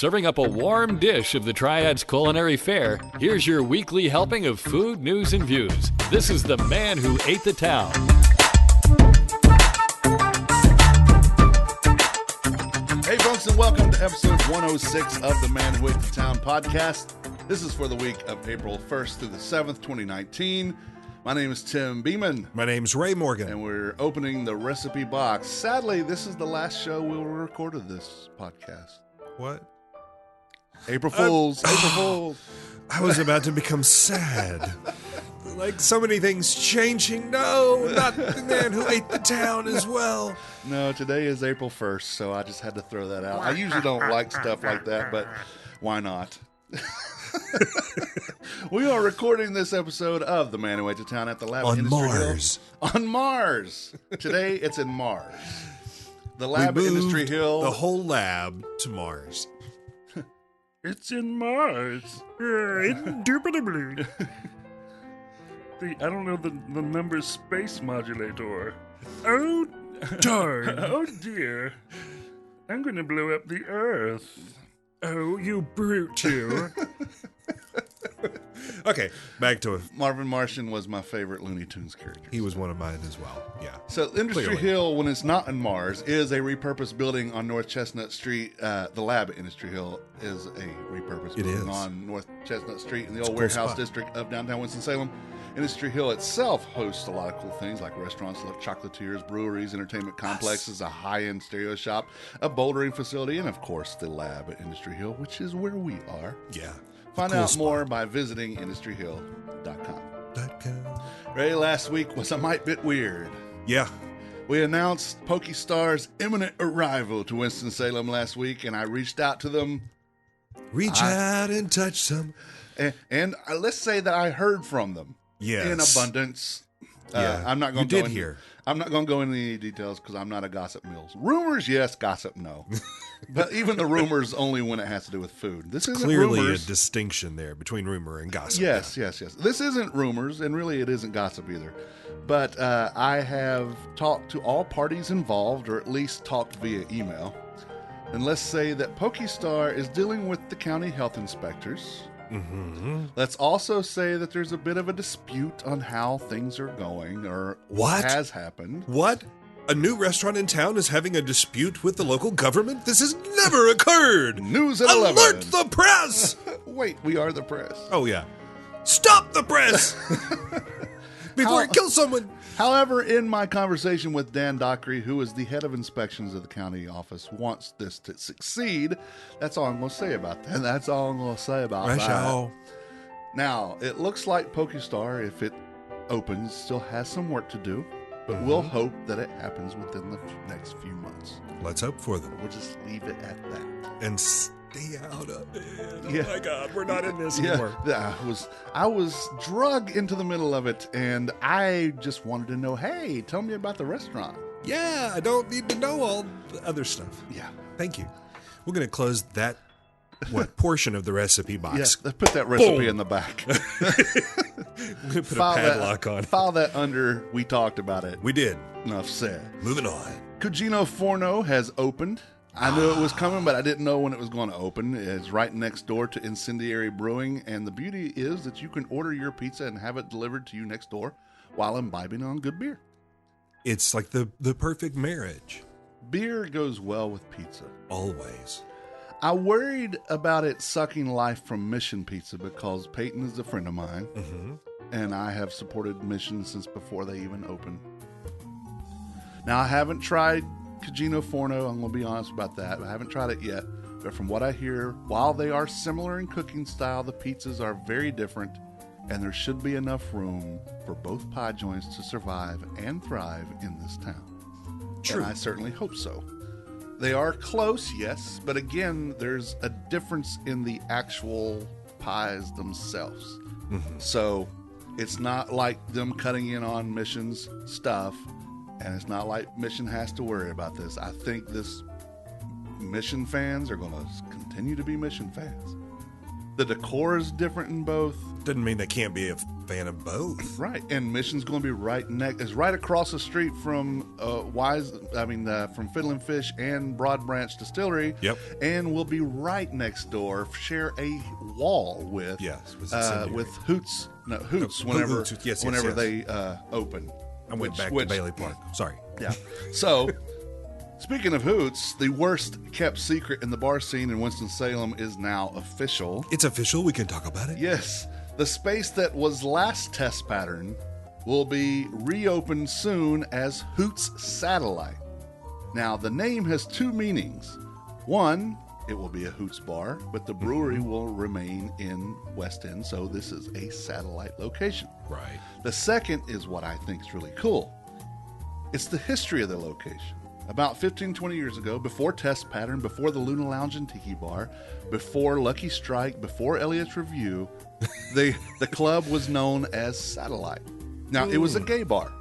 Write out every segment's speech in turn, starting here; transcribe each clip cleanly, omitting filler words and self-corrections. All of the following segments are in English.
serving up a warm dish of the Triad's culinary fare, here's your weekly helping of food, news, and views. This is The Man Who Ate the Town. Hey folks, and welcome to episode 106 of the Man Who Ate the Town podcast. This is for the week of April 1st through the 7th, 2019. My name is Tim Beeman. My name's Ray Morgan. And we're opening the recipe box. Sadly, this is the last show we'll record of this podcast. What? April Fools. April Fools. I was about to become sad. Like so many things changing. No, not the Man Who Ate the Town as well. No, today is April 1st, so I just had to throw that out. I usually don't like stuff like that, but why not? We are recording this episode of The Man Who Ate the Town at the lab on Industry Mars. Hill. On Mars. Today, it's in Mars. The lab We at moved Industry Hill. the whole lab to Mars. It's in Mars. Indubitably. I don't know the number space modulator. Oh, darn. Oh, dear. I'm going to blow up the Earth. Oh, you brute, you. Okay, back to it. Marvin Martian was my favorite Looney Tunes character. He was one of mine as well. Yeah. So Industry Clearly. Hill, when it's not in Mars, is a repurposed building on North Chestnut Street. The lab at Industry Hill is a repurposed It building is. on North Chestnut Street in the It's a old cool warehouse spot. district of downtown Winston-Salem. Industry Hill itself hosts a lot of cool things like restaurants, chocolatiers, breweries, entertainment complexes, a high-end stereo shop, a bouldering facility, and of course the lab at Industry Hill, which is where we are. Yeah. Find Cool out spot. more by visiting industryhill.com. .com. Ray, last week was a mite bit weird. Yeah. We announced Pokestar's imminent arrival to Winston-Salem last week, and I reached out to them, Reach out and touch some. and let's say that I heard from them Yes. in abundance. Yeah. I'm not going You to did go hear. I'm not going to go into any details because I'm not a gossip mills. Rumors, yes. Gossip, no. But even the rumors only when it has to do with food. This isn't Clearly rumors. a distinction there between rumor and gossip. Yes. This isn't rumors, and really it isn't gossip either. But I have talked to all parties involved, or at least talked via email. And let's say that Pokestar is dealing with the county health inspectors. Mm-hmm. Let's also say that there's a bit of a dispute on how things are going, or What? has happened. What? A new restaurant in town is having a dispute with the local government? This has never occurred! News at Alert 11. the press! Wait, we are the press. Oh, yeah. Stop the press! Before it kills someone! However, in my conversation with Dan Dockery, who is the head of inspections of the county office, wants this to succeed. That's all I'm going to say about that. That's all I'm going to say about that. Rasho. Now, it looks like Pokestar, if it opens, still has some work to do, but we'll hope that it happens within the next few months. Let's hope for them. We'll just leave it at that. And stay out of it. Yeah. Oh my God, we're not in this anymore. Yeah, I was drug into the middle of it, and I just wanted to know, hey, tell me about the restaurant. Yeah, I don't need to know all the other stuff. Yeah. Thank you. We're going to close that portion of the recipe box. Yes, let's put that recipe Boom. in the back. We're going to put a padlock on. File that under, we talked about it. We did. Enough said. Moving on. Cugino Forno has opened. I knew it was coming, but I didn't know when it was going to open. It's right next door to Incendiary Brewing, and the beauty is that you can order your pizza and have it delivered to you next door while imbibing on good beer. It's like the perfect marriage. Beer goes well with pizza. Always. I worried about it sucking life from Mission Pizza because Peyton is a friend of mine, and I have supported Mission since before they even opened. Now, I haven't tried Cugino Forno. I'm going to be honest about that. I haven't tried it yet. But from what I hear, while they are similar in cooking style, the pizzas are very different, and there should be enough room for both pie joints to survive and thrive in this town. True. And I certainly hope so. They are close, yes, but again, there's a difference in the actual pies themselves. So it's not like them cutting in on Mission's stuff, and it's not like Mission has to worry about this. I think this Mission fans are going to continue to be Mission fans. The decor is different in both. Doesn't mean they can't be a fan of both. Right, and Mission's going to be right across the street from from Fiddle & Fish and Broad Branch Distillery. Yep. And we'll be right next door, share a wall with Hoots. No, Hoots. Whenever Yes. they open. I went back to Bailey Park. Sorry. Yeah. So, speaking of Hoots, the worst kept secret in the bar scene in Winston-Salem is now official. It's official. We can talk about it. Yes. The space that was last test pattern will be reopened soon as Hoots Satellite. Now, the name has two meanings. One, it will be a Hoots bar, but the brewery will remain in West End, so this is a satellite location. Right. The second is what I think is really cool. It's the history of the location. About 15, 20 years ago, before Test Pattern, before the Luna Lounge and Tiki Bar, before Lucky Strike, before Elliot's Review, the club was known as Satellite. Now, it was a gay bar.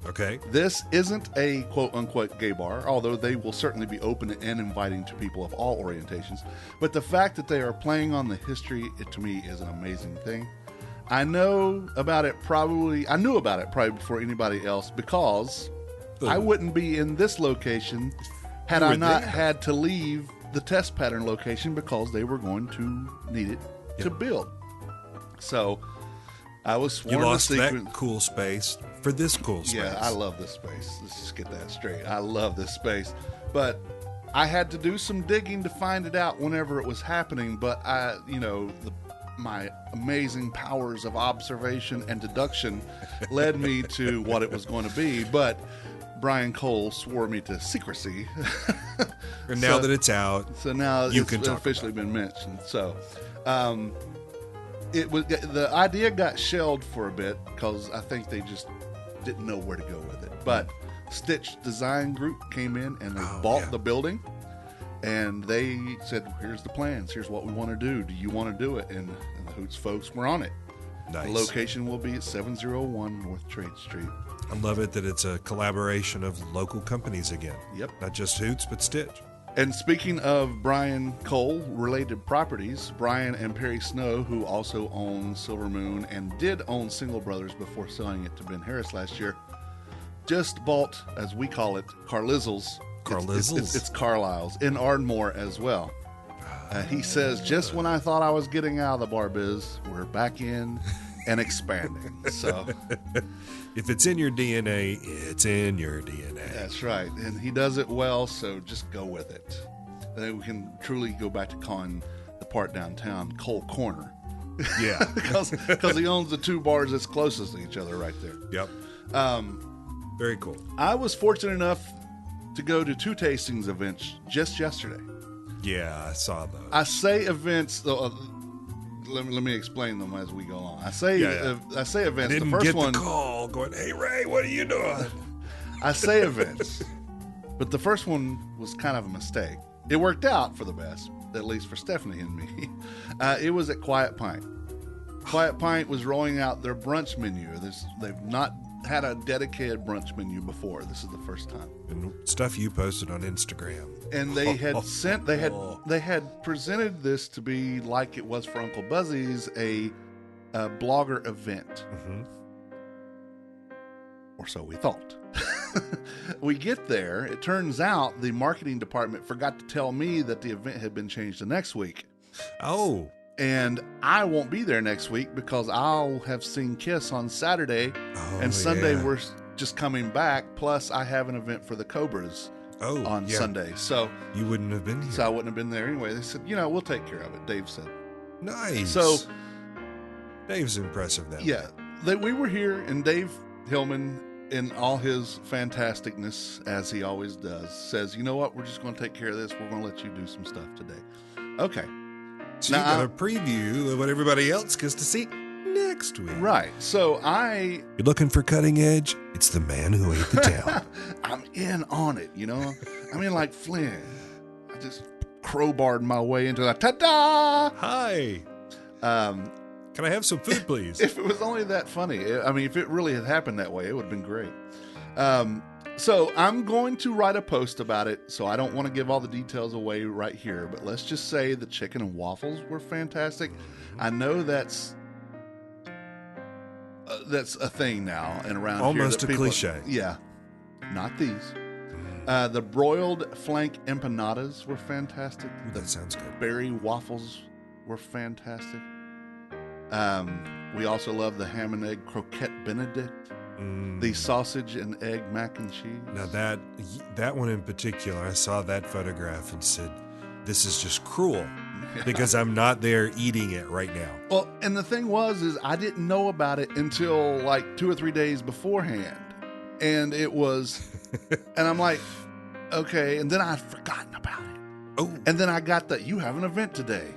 Okay. This isn't a quote-unquote gay bar, although they will certainly be open and inviting to people of all orientations. But the fact that they are playing on the history, to me, is an amazing thing. I knew about it probably before anybody else because I wouldn't be in this location had I not had to leave the Test Pattern location because they were going to need it to build. So I was sworn you lost to that cool space for this cool space. Yeah, I love this space. Let's just get that straight. I love this space. But I had to do some digging to find it out whenever it was happening. But my amazing powers of observation and deduction led me to what it was going to be. But Brian Cole swore me to secrecy. And now that it's out, so now you it's can talk officially been mentioned. So, the idea got shelved for a bit because I think they just didn't know where to go with it. But Stitch Design Group came in and they bought the building, and they said, "Here's the plans. Here's what we want to do. Do you want to do it?" And the Hoots folks were on it. Nice. The location will be at 701 North Trade Street. I love it that it's a collaboration of local companies again. Yep. Not just Hoots, but Stitch. And speaking of Brian Cole related properties, Brian and Perry Snow, who also own Silver Moon and did own Single Brothers before selling it to Ben Harris last year, just bought, as we call it, Carlizzle's. It's Carlisle's in Ardmore as well. He says, just when I thought I was getting out of the bar biz, we're back in and expanding. So, if it's in your DNA, it's in your DNA. That's right. And he does it well, so just go with it. Then we can truly go back to calling the part downtown Cole Corner. Yeah. Because he owns the two bars that's closest to each other right there. Yep. Very cool. I was fortunate enough to go to two tastings events just yesterday. Yeah, I saw those. I say events, though. Let me explain them as we go on. I say events. Didn't the first get one the call going, "Hey Ray, what are you doing?" I say events, but the first one was kind of a mistake. It worked out for the best, at least for Stephanie and me. It was at Quiet Pint. Quiet Pint was rolling out their brunch menu. They've not had a dedicated brunch menu before. This is the first time. And stuff you posted on Instagram. And they had presented this to be like it was for Uncle Buzzy's, a blogger event. Mm-hmm. Or so we thought. We get there. It turns out the marketing department forgot to tell me that the event had been changed to next week. Oh. And I won't be there next week because I'll have seen Kiss on Saturday. And Sunday we're just coming back. Plus, I have an event for the Cobras on Sunday. So you wouldn't have been here. So I wouldn't have been there anyway. They said, we'll take care of it, Dave said. Nice. So Dave's impressive that way. We were here, and Dave Hillman, in all his fantasticness, as he always does, says, you know what, we're just going to take care of this. We're going to let you do some stuff today. Okay. So now, you got a preview of what everybody else gets to see next week. Right. So You're looking for cutting edge? It's the man who ate the town. I'm in on it, I mean, like Flynn. I just crowbarred my way into that. Ta-da! Hi. Can I have some food, please? If it was only that funny. I mean, if it really had happened that way, it would have been great. So I'm going to write a post about it, so I don't want to give all the details away right here, but let's just say the chicken and waffles were fantastic. I know that's that's a thing now and around Almost here. a cliche. Yeah. Not these. The broiled flank empanadas were fantastic. Ooh, that sounds good. Berry waffles were fantastic. We also love the ham and egg croquette benedict. The sausage and egg mac and cheese. Now that one in particular, I saw that photograph and said, this is just cruel because I'm not there eating it right now. Well, and the thing is I didn't know about it until like 2 or 3 days beforehand. And it was, and I'm like, okay. And then I'd forgotten about it. Oh. And then I got you have an event today.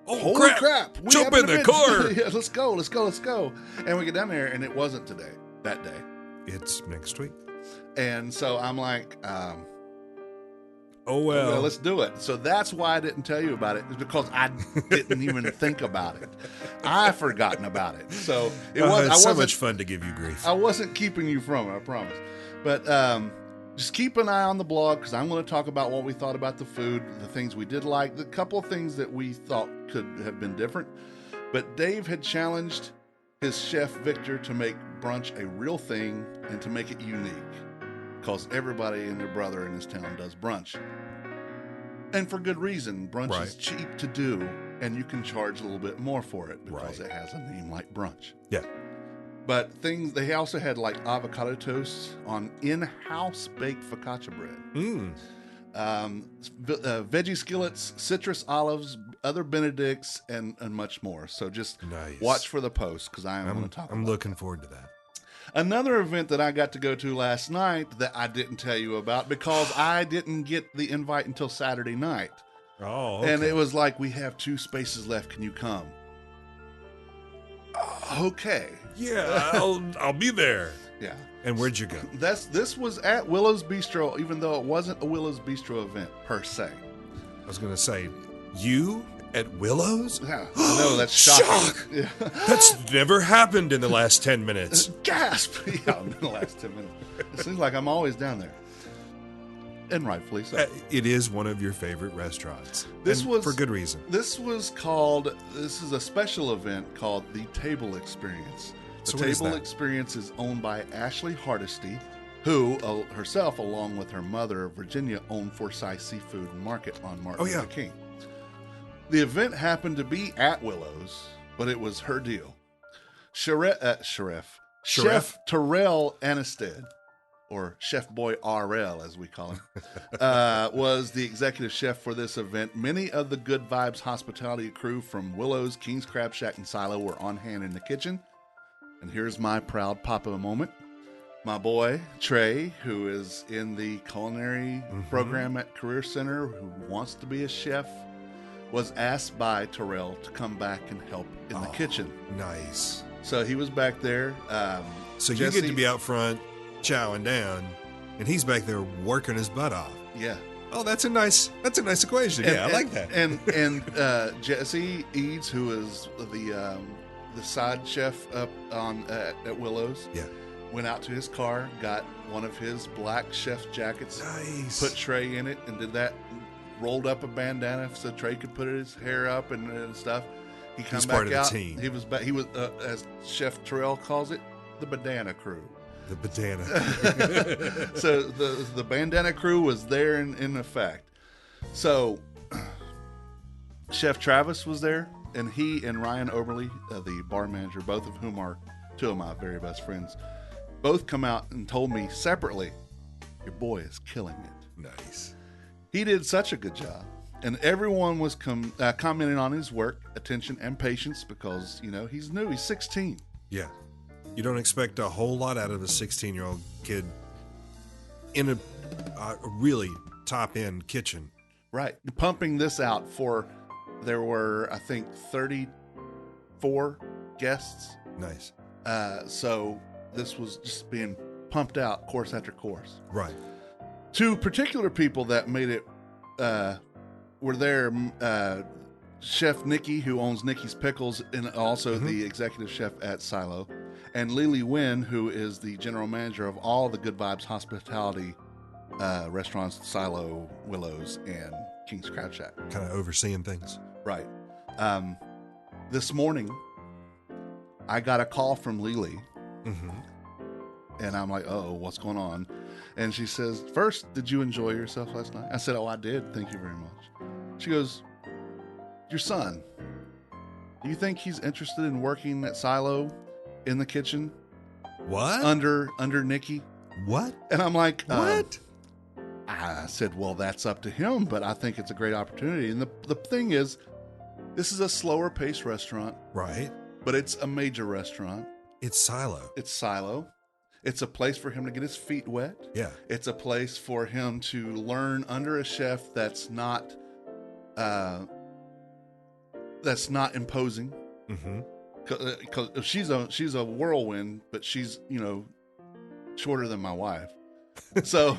Oh, Holy crap. We Jump have in an the event. car. Yeah, let's go. And we get down there and it wasn't that day. It's next week. And so I'm like, oh, well. let's do it. So that's why I didn't tell you about it, is because I didn't even think about it. I've forgotten about it. So it's so much fun to give you grief. I wasn't keeping you from it, I promise. But just keep an eye on the blog, because I'm going to talk about what we thought about the food, the things we did like, the couple of things that we thought could have been different. But Dave had challenged his chef Victor to make brunch a real thing and to make it unique, because everybody and their brother in this town does brunch. And for good reason. Brunch is cheap to do, and you can charge a little bit more for it because it has a name like brunch. Yeah. But they also had like avocado toast on in-house baked focaccia bread. Veggie skillets, citrus olives, other Benedicts, and much more. So just watch for the post, because I'm going to talk about I'm looking forward to that. Another event that I got to go to last night that I didn't tell you about because I didn't get the invite until Saturday night. Oh, okay. And it was like, we have 2 spaces left. Can you come? Okay. Yeah, I'll be there. Yeah. And where'd you go? This was at Willow's Bistro, even though it wasn't a Willow's Bistro event per se. I was going to say, you at Willow's? Yeah, I know, that's shocking. Shock! Yeah. That's never happened in the last 10 minutes. Gasp! Yeah, in the last 10 minutes. It seems like I'm always down there. And rightfully so. It is one of your favorite restaurants. This was for good reason. This is a special event called the Table Experience. The Table Experience is owned by Ashley Hardesty, who herself, along with her mother, Virginia, owned Forsyth Seafood Market on Martin Luther King. The event happened to be at Willow's, but it was her deal. Chef Terrell Anisted, or Chef Boy RL as we call him, was the executive chef for this event. Many of the Good Vibes hospitality crew from Willow's, King's Crab Shack, and Silo were on hand in the kitchen. And here's my proud papa moment. My boy, Trey, who is in the culinary program at Career Center, who wants to be a chef, was asked by Terrell to come back and help in the kitchen. Nice. So he was back there. So Jesse, you get to be out front chowing down, and he's back there working his butt off. Yeah. Oh, that's a nice equation. I like that. And Jesse Eads, who is the side chef up on at Willow's, went out to his car, got one of his black chef jackets, put Trey in it, and did that. Rolled up a bandana so Trey could put his hair up and stuff. He's back part out. Of the team. He was back. He was, as Chef Terrell calls it, the bandana crew. The bandana. So the bandana crew was there in effect. So Chef Travis was there, and he and Ryan Oberly, the bar manager, both of whom are 2 of my very best friends, both come out and told me separately, your boy is killing it. Nice. He did such a good job, and everyone was commenting on his work, attention, and patience because, he's new. He's 16. Yeah. You don't expect a whole lot out of a 16-year-old kid in a really top-end kitchen. Right. Pumping this out there were, I think, 34 guests. Nice. So this was just being pumped out course after course. Right. 2 particular people that made it were there. Chef Nikki, who owns Nikki's Pickles, and also the executive chef at Silo, and Lily Wynn, who is the general manager of all the Good Vibes hospitality restaurants, Silo, Willow's, and King's Crab Shack. Kind of overseeing things. Right. This morning, I got a call from Lily. Mm-hmm. And I'm like, oh, what's going on? And she says, first, did you enjoy yourself last night? I said, oh, I did. Thank you very much. She goes, your son, do you think he's interested in working at Silo in the kitchen? What? Under Nikki? What? And I'm like, What? I said, well, that's up to him, but I think it's a great opportunity. And the thing is, this is a slower paced restaurant, Right. but it's a major restaurant. It's Silo. It's Silo. It's a place for him to get his feet wet. Yeah. It's a place for him to learn under a chef that's not imposing. Mm-hmm. Because she's a whirlwind, but she's shorter than my wife. So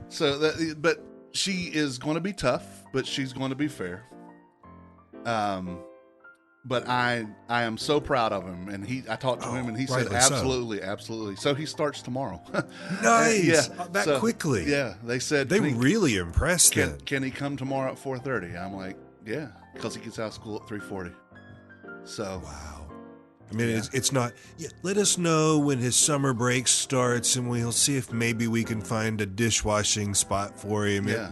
but she is going to be tough, but she's going to be fair. But I am so proud of him, and I talked to him, and he said absolutely, absolutely. So he starts tomorrow. Nice, that quickly. Yeah, they said they really impressed him. Can he come tomorrow at 4:30? I'm like, yeah, because he gets out of school at 3:40. So wow. I mean, it's not. Yeah, let us know when his summer break starts, and we'll see if maybe we can find a dishwashing spot for him. Yeah.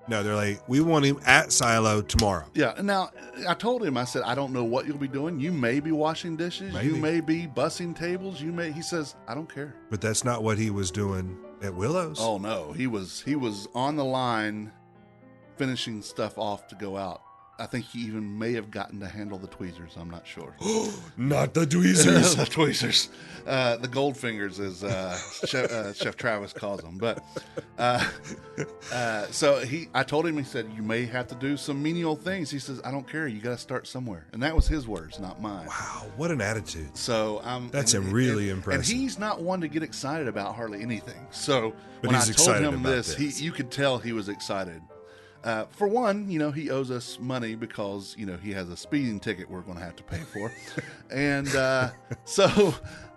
No, they're like, we want him at Silo tomorrow. Yeah. And now I told him, I said, I don't know what you'll be doing. You may be washing dishes. Maybe. You may be bussing tables. He says, I don't care. But that's not what he was doing at Willow's. Oh no, he was on the line, finishing stuff off to go out. I think he even may have gotten to handle the tweezers. I'm not sure. Not the tweezers. The tweezers. The gold fingers, as Chef Travis calls them. But so I told him, he said, you may have to do some menial things. He says, I don't care. You got to start somewhere. And that was his words, not mine. Wow, what an attitude. So that's really impressive. And he's not one to get excited about hardly anything. So but when I he's told him about this, you could tell he was excited. For one, he owes us money because, he has a speeding ticket we're going to have to pay for. And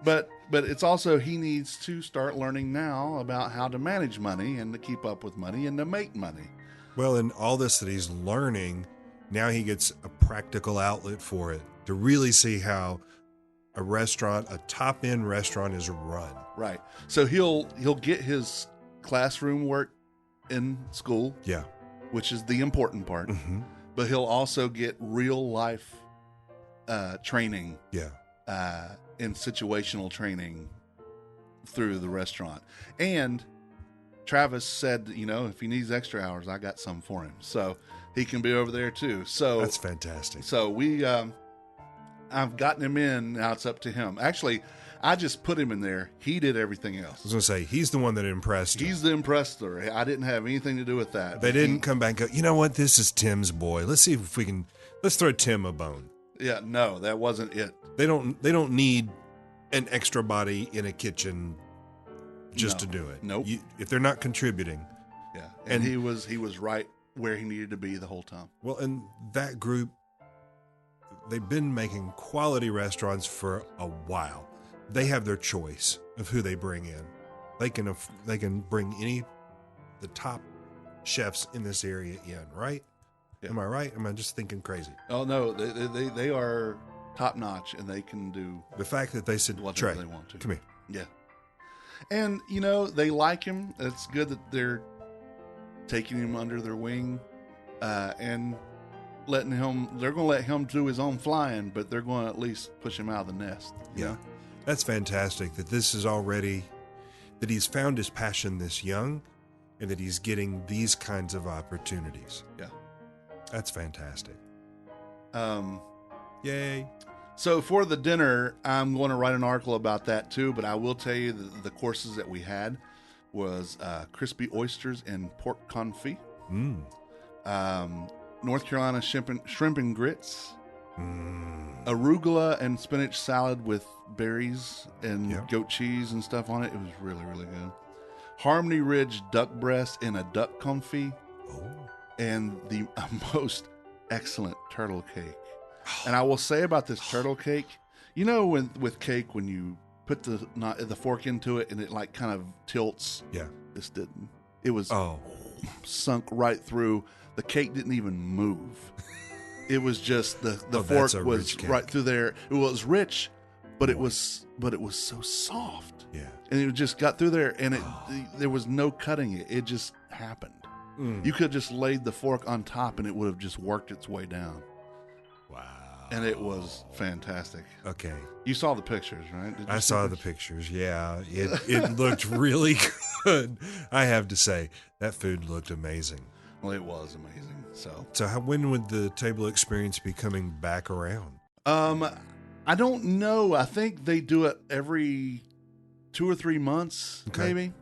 but it's also he needs to start learning now about how to manage money and to keep up with money and to make money. Well, and all this that he's learning, now he gets a practical outlet for it to really see how a top-end restaurant is run. Right. So he'll get his classroom work in school. Yeah. Which is the important part. Mm-hmm. But he'll also get real life training. Yeah. And situational training through the restaurant. And Travis said, if he needs extra hours, I got some for him. So he can be over there too. So that's fantastic. So I've gotten him in. Now it's up to him. Actually, I just put him in there. He did everything else. I was going to say, he's the one that impressed him. He's the impressor. I didn't have anything to do with that. They didn't come back and go, you know what? This is Tim's boy. Let's see if let's throw Tim a bone. Yeah, no, that wasn't it. They don't need an extra body in a kitchen just to do it. Nope. If they're not contributing. Yeah. And he was right where he needed to be the whole time. Well, and that group, they've been making quality restaurants for a while. They have their choice of who they bring in. They can bring the top chefs in this area in, right? Yeah. Am I right? Am I just thinking crazy? Oh no, they are top notch, and they can do the fact that they said whatever they want to. Come here. Yeah, and they like him. It's good that they're taking him under their wing, and letting him. They're going to let him do his own flying, but they're going to at least push him out of the nest. Yeah. That's fantastic that this is already, that he's found his passion this young and that he's getting these kinds of opportunities. Yeah. That's fantastic. Yay. So for the dinner, I'm going to write an article about that too, but I will tell you that the courses that we had was crispy oysters and pork confit. North Carolina shrimp and grits. Arugula and spinach salad with berries and goat cheese and stuff on it. It was really, really good. Harmony Ridge duck breast and a duck confit. And the most excellent turtle cake. And I will say about this turtle cake, with cake, when you put the fork into it and it like kind of tilts. Yeah. This didn't. It was sunk right through. The cake didn't even move. It was just the Oh, fork that's a was rich cake. right through there. It was rich, but it was so soft. Yeah. And it just got through there, and there was no cutting it. It just happened. You could have just laid the fork on top, and it would have just worked its way down. Wow. And it was fantastic. Okay. You saw the pictures, right? Did you I see saw the pictures. Yeah. It looked really good. I have to say, that food looked amazing. Well, it was amazing. So when would the table experience be coming back around? I don't know. I think they do it every 2 or 3 months, Okay. maybe.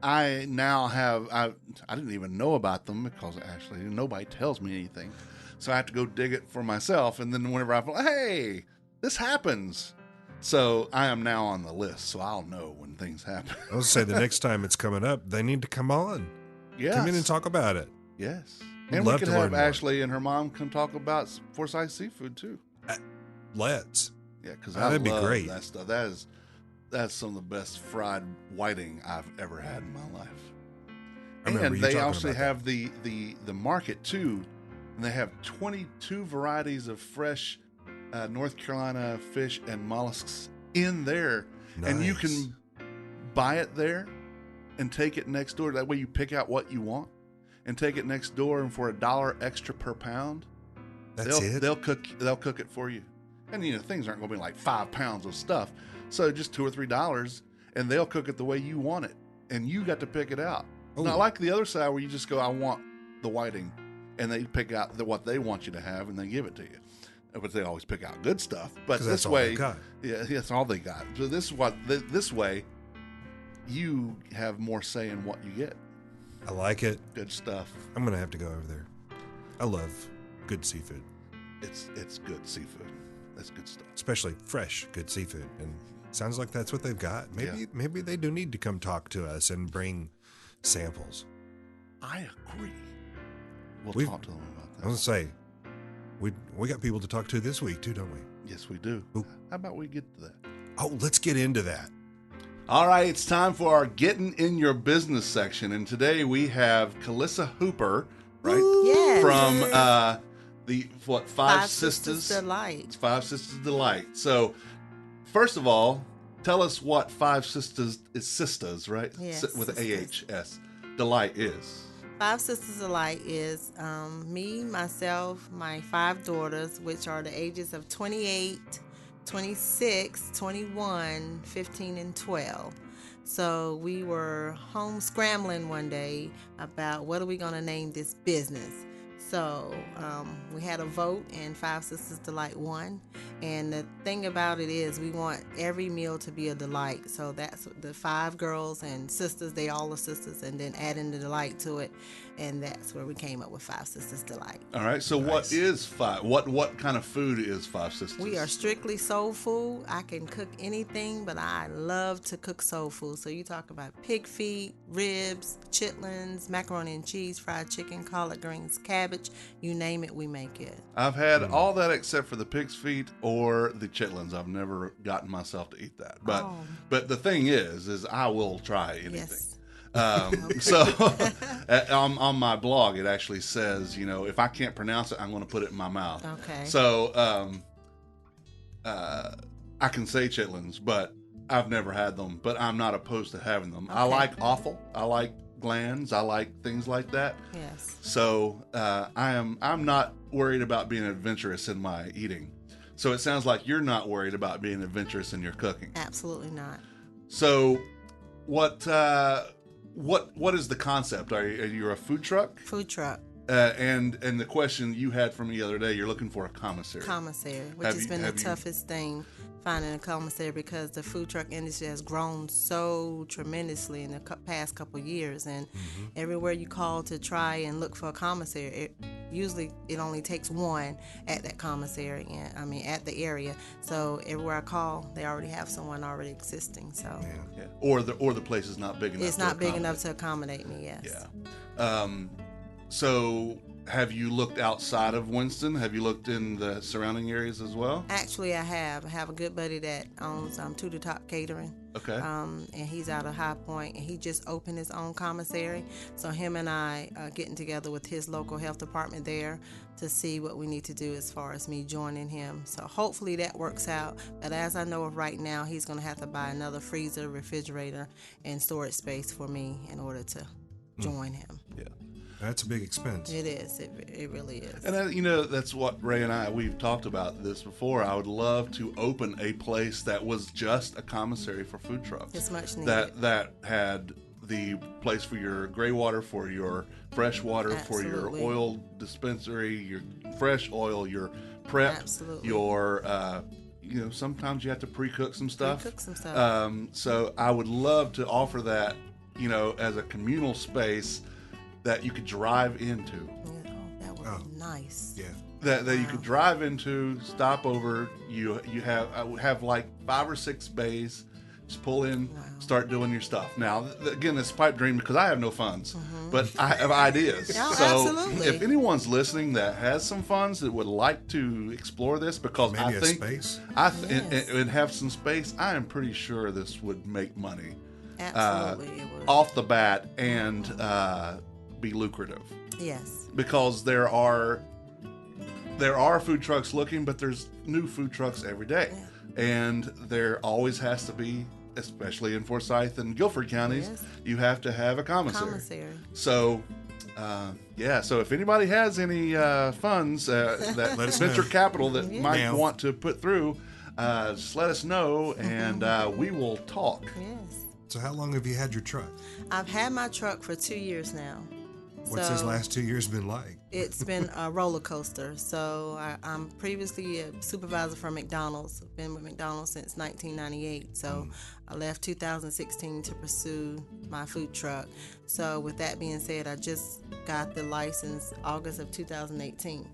I now have, I didn't even know about them because actually nobody tells me anything. So I have to go dig it for myself. And then whenever I feel, hey, this happens. So I am now on the list. So I'll know when things happen. I was say the next time it's coming up, they need to come on. Yes. Come in and talk about it. Yes. We'd And we love could to have learn more. Ashley and her mom come talk about Forsyth Seafood too. Let's. Yeah, because That'd be great. that stuff. That's some of the best fried whiting I've ever had in my life. I remember And you they talking actually about have the market too, and they have 22 varieties of fresh North Carolina fish and mollusks in there, and you Nice. can buy it there and take it next door. That way, you pick out what you want and take it next door, and for $1 extra per pound, That's it? they'll cook it for you. And things aren't going to be like 5 pounds of stuff, so just $2 or $3, and they'll cook it the way you want it, and you got to pick it out. Ooh. Not like the other side where you just go, I want the whiting, and they pick out what they want you to have, and they give it to you. But they always pick out good stuff. But 'Cause this that's all way, they got. yeah, that's all they got. So this way, you have more say in what you get. I like it. Good stuff. I'm going to have to go over there. I love good seafood, It's good seafood. That's good stuff. especially fresh, good seafood. And sounds like that's what they've got. Maybe they do need to come talk to us and bring samples. I agree. We'll We've- talk to them about I was that. going to say, we got people to talk to this week too, don't we? Yes, we do. Ooh. How about we get to that? Oh, let's get into that. All right, it's time for our Getting in Your Business section. And today we have Calissa Hooper, right? Yes. From the Five Sisters Sisters Delight. Five Sisters Delight. So, first of all, tell us what Five Sisters is. Sisters, right? Yes, With sisters. AHS. Delight is. Five Sisters Delight is me, myself, my 5 daughters, which are the ages of 28, 26, 21, 15, and 12. So we were home scrambling one day about what are we going to name this business. So we had a vote, and Five Sisters Delight won. And the thing about it is we want every meal to be a delight. So that's the 5 girls and sisters, they all are sisters, and then adding the delight to it. And that's where we came up with Five Sisters Delight. All right. So, what is five? What kind of food is Five Sisters? We are strictly soul food. I can cook anything, but I love to cook soul food. So you talk about pig feet, ribs, chitlins, macaroni and cheese, fried chicken, collard greens, cabbage, you name it, we make it. I've had all that except for the pig's feet or the chitlins. I've never gotten myself to eat that. But Oh. but the thing is I will try anything. Yes. So on my blog, it actually says, if I can't pronounce it, I'm going to put it in my mouth. Okay. So I can say chitlins, but I've never had them. But I'm not opposed to having them. I Okay. like offal. I like glands. I like things like that. Yes. So I'm not worried about being adventurous in my eating. So it sounds like you're not worried about being adventurous in your cooking. Absolutely not. So what is the concept? Are you a food truck? Food truck. And the question you had for me the other day, you're looking for a commissary. Commissary, which Have has you- been the have you- toughest thing, finding a commissary, because the food truck industry has grown so tremendously in the past couple of years, and everywhere you call to try and look for a commissary, it only takes one at that commissary, at the area. So everywhere I call, they already have someone already existing. So Yeah. Or the place is not big enough. it's to not big accommodate. enough to accommodate me. Yes. Yeah. So have you looked outside of Winston? Have you looked in the surrounding areas as well? Actually, I have. I have a good buddy that owns To the Top Catering. Okay. And he's out of High Point, and he just opened his own commissary. So him and I are getting together with his local health department there to see what we need to do as far as me joining him. So hopefully that works out. But as I know of right now, he's going to have to buy another freezer, refrigerator, and storage space for me in order to join him. Yeah. That's a big expense. It is. It really is. And that's what Ray and we've talked about this before. I would love to open a place that was just a commissary for food trucks. It's much needed. That had the place for your gray water, for your fresh water, for your oil dispensary, your fresh oil, your prep, your sometimes you have to pre-cook some stuff. So I would love to offer that, as a communal space that you could drive into. Yeah, that would be nice. Yeah. That you could drive into, stop over. You have like 5 or 6 bays. Just pull in, start doing your stuff. Now, again, it's a pipe dream because I have no funds, but I have ideas. Oh, so absolutely. if anyone's listening that has some funds that would like to explore this, because maybe I think space. and have some space, I am pretty sure this would make money. Absolutely, it would. Off the bat and be lucrative. Yes. Because there are food trucks looking, but there's new food trucks every day. Yeah. And there always has to be, especially in Forsyth and Guilford counties, you have to have a commissary. So, so if anybody has any funds, that venture capital that might want to put through, just let us know, and we will talk. Yes. So how long have you had your truck? I've had my truck for 2 years now. What's his last 2 years been like? It's been a roller coaster. So I'm previously a supervisor for McDonald's. I've been with McDonald's since 1998. So I left 2016 to pursue my food truck. So with that being said, I just got the license August of 2018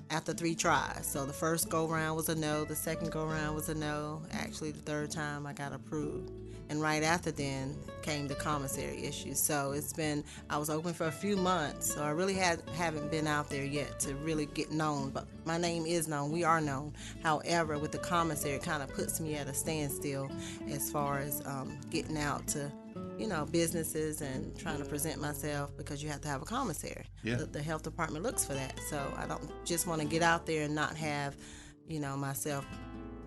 after 3 tries. So the first go round was a no. The second go round was a no. Actually, the third time I got approved. And right after then came the commissary issue. So I was open for a few months, so I really haven't been out there yet to really get known. But my name is known. We are known. However, with the commissary, it kind of puts me at a standstill as far as getting out to, businesses and trying to present myself, because you have to have a commissary. Yeah. The health department looks for that. So I don't just want to get out there and not have, myself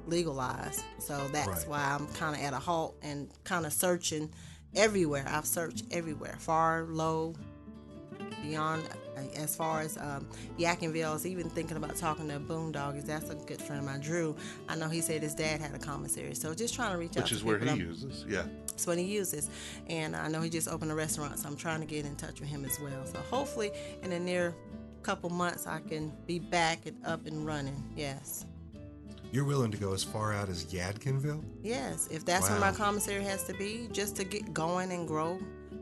legalized. So that's why I'm kind of at a halt and kind of searching everywhere. I've searched everywhere, far, low, beyond. As far as Yakinville, I was even thinking about talking to Boondoggies. That's a good friend of mine, Drew. I know he said his dad had a commissary, so just trying to reach out. Which is where he uses, yeah. That's what he uses, and I know he just opened a restaurant, so I'm trying to get in touch with him as well. So hopefully, in the near couple months, I can be back and up and running. Yes. You're willing to go as far out as Yadkinville? Yes, if that's where my commissary has to be, just to get going and grow.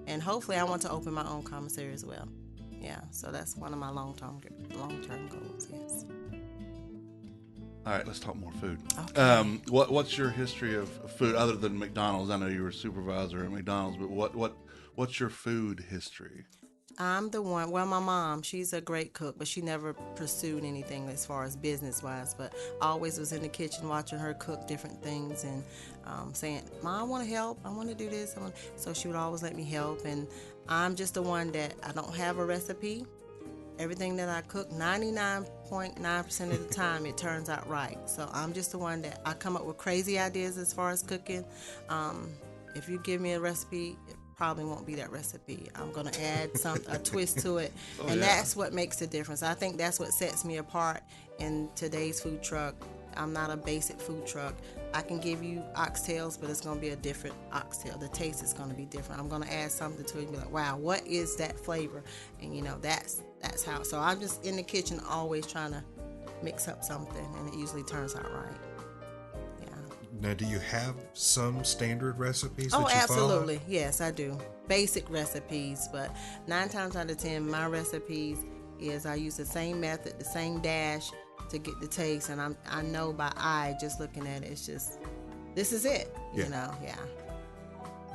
And hopefully I want to open my own commissary as well. Yeah, so that's one of my long-term goals, yes. All right, let's talk more food. Okay. What's your history of food other than McDonald's? I know you were a supervisor at McDonald's, but what's your food history? I'm the one, my mom, she's a great cook, but she never pursued anything as far as business-wise, but I always was in the kitchen watching her cook different things and saying, Mom, I want to help, I want to do this. So she would always let me help, and I'm just the one that I don't have a recipe. Everything that I cook, 99.9% of the time, it turns out right. So I'm just the one that I come up with crazy ideas as far as cooking. If you give me a recipe, probably won't be that recipe. I'm going to add a twist to it. That's what makes the difference. I think that's what sets me apart in today's food truck. I'm not a basic food truck. I can give you oxtails, but it's going to be a different oxtail. The taste is going to be different. I'm going to add something to it and be like, wow, what is that flavor? And, that's how. So I'm just in the kitchen always trying to mix up something, and it usually turns out right. Now, do you have some standard recipes that you absolutely. follow? Yes, I do. Basic recipes, but 9 times out of 10, my recipes is I use the same method, the same dash to get the taste, and I know by eye, just looking at it, it's just, this is it, Yeah.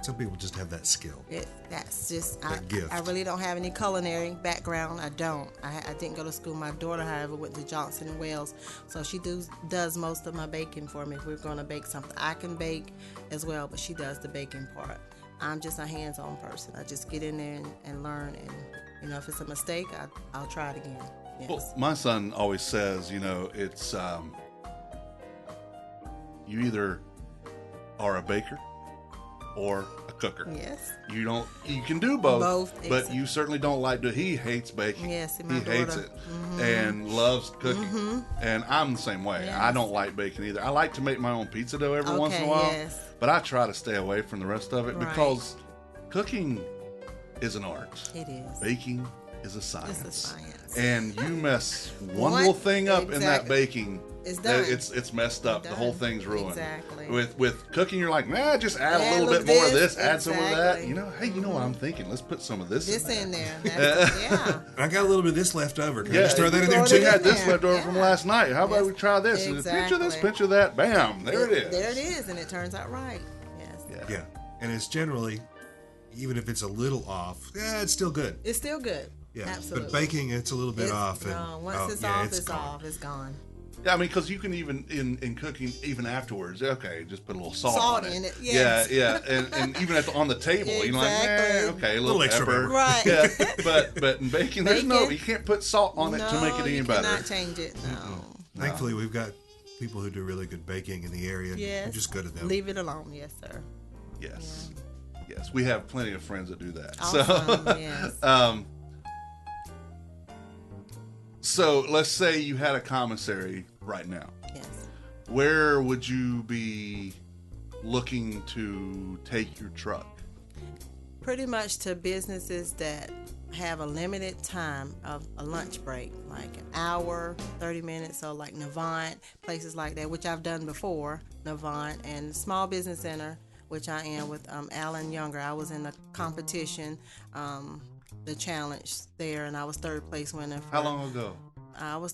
Some people just have that skill. That's just That gift. I really don't have any culinary background. I don't. I didn't go to school. My daughter, however, went to Johnson and Wales, so she does most of my baking for me. If we're going to bake something, I can bake as well, but she does the baking part. I'm just a hands-on person. I just get in there and learn, and if it's a mistake, I'll try it again. Yes. Well, my son always says, it's you either are a baker or a cooker. Yes. You can do both, but exactly. you certainly don't like to. He hates baking. Yes, he hates it and loves cooking. And I'm the same way. Yes. I don't like baking either. I like to make my own pizza dough every once in a while, but I try to stay away from the rest of it because cooking is an art. It is. Baking is a science. It's a science. And you mess one little thing up in that baking, it's done. It's messed up. The whole thing's ruined. Exactly. With cooking, you're like, just add a little bit more of this, add some of that. Hey, you know what I'm thinking? Let's put some of this in there. Yeah. I got a little bit of this left over. Can I just throw that in there too? We had this left over from last night. How about we try this? Exactly. And pinch of this, pinch of that. Bam! There it is. There it is, and it turns out right. Yes. Yeah. And it's generally, even if it's a little off, it's still good. It's still good. Yeah. Absolutely. But baking, it's a little bit off. No, once it's off, it's off. It's gone. Yeah, I mean, because you can even in cooking, even afterwards, just put a little salt on it. In it. Yes. Yeah, and even on the table, you're like, a little extra pepper. Right. Yeah, but in baking, you can't put salt on it to make it any better. No, you cannot change it. No. Thankfully, we've got people who do really good baking in the area. Yes. And just go to them. Leave it alone. Yes, sir. Yes. Yeah. Yes, we have plenty of friends that do that. Awesome. Yes. So let's say you had a commissary right now. Yes. Where would you be looking to take your truck? Pretty much to businesses that have a limited time of a lunch break, like an hour, 30 minutes, so like Navant, places like that, which I've done before, Navant, and Small Business Center, which I am with Alan Younger. I was in the competition, the challenge there, and I was third place winner. How long ago?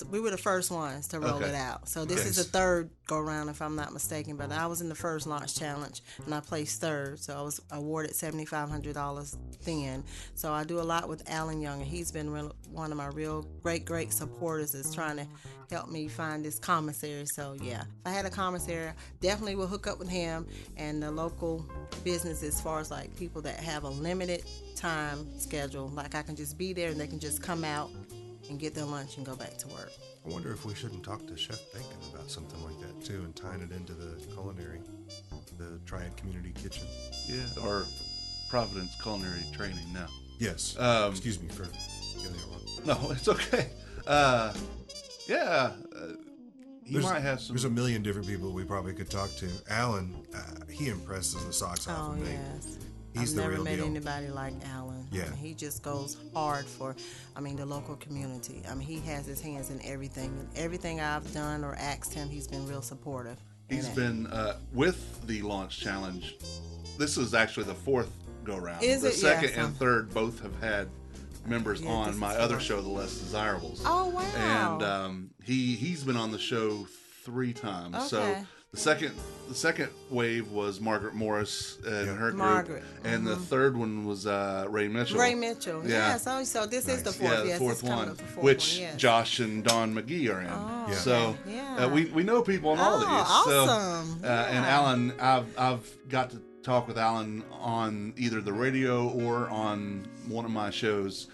We were the first ones to roll it out. So this is the third go round, if I'm not mistaken. But I was in the first launch challenge, and I placed third. So I was awarded $7,500 then. So I do a lot with Alan Young, and he's been one of my real great supporters, is trying to help me find this commissary. So yeah, if I had a commissary, definitely will hook up with him and the local business, as far as like people that have a limited time schedule. Like I can just be there and they can just come out and get their lunch and go back to work. I wonder if we shouldn't talk to Chef Bacon about something like that too, and tying it into the culinary, the Triad Community Kitchen. Yeah, or Providence Culinary Training now. Yes. Excuse me for getting that wrong. No, it's okay. Might have some. There's a million different people we probably could talk to. Alan, he impresses the socks off of me. Yes. He's I've the never real met deal. anybody like Alan. Yeah. He just goes hard for, the local community. He has his hands in everything. And everything I've done or asked him, he's been real supportive. He's been with the launch challenge. This is actually the fourth go round. Is the it? second Yes, and third both have had members on my other show, The Less Desirables. Oh wow! And he's been on the show 3 times. Okay. So the second wave was Margaret Morris and her group, and the third one was Ray Mitchell. Ray Mitchell, yeah. So this is the fourth. Yeah, the yes, fourth one, the fourth which one, yes. Josh and Don McGee are in. Oh, so yeah. we know people in all these. Awesome. So, and Alan, I've got to talk with Alan on either the radio or on one of my shows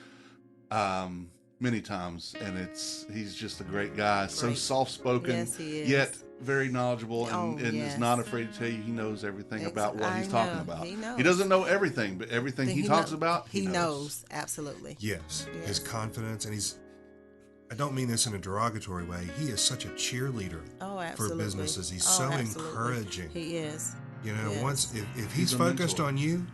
many times, and he's just a great guy. So soft spoken, yes, he is. yet very knowledgeable, and yes. is not afraid to tell you he knows everything about what he's talking about. He knows. He doesn't know everything, but everything he talks about, he knows. Absolutely. Yes. His confidence, and I don't mean this in a derogatory way, he is such a cheerleader for businesses. He's so encouraging. He is. Once if he's focused on you,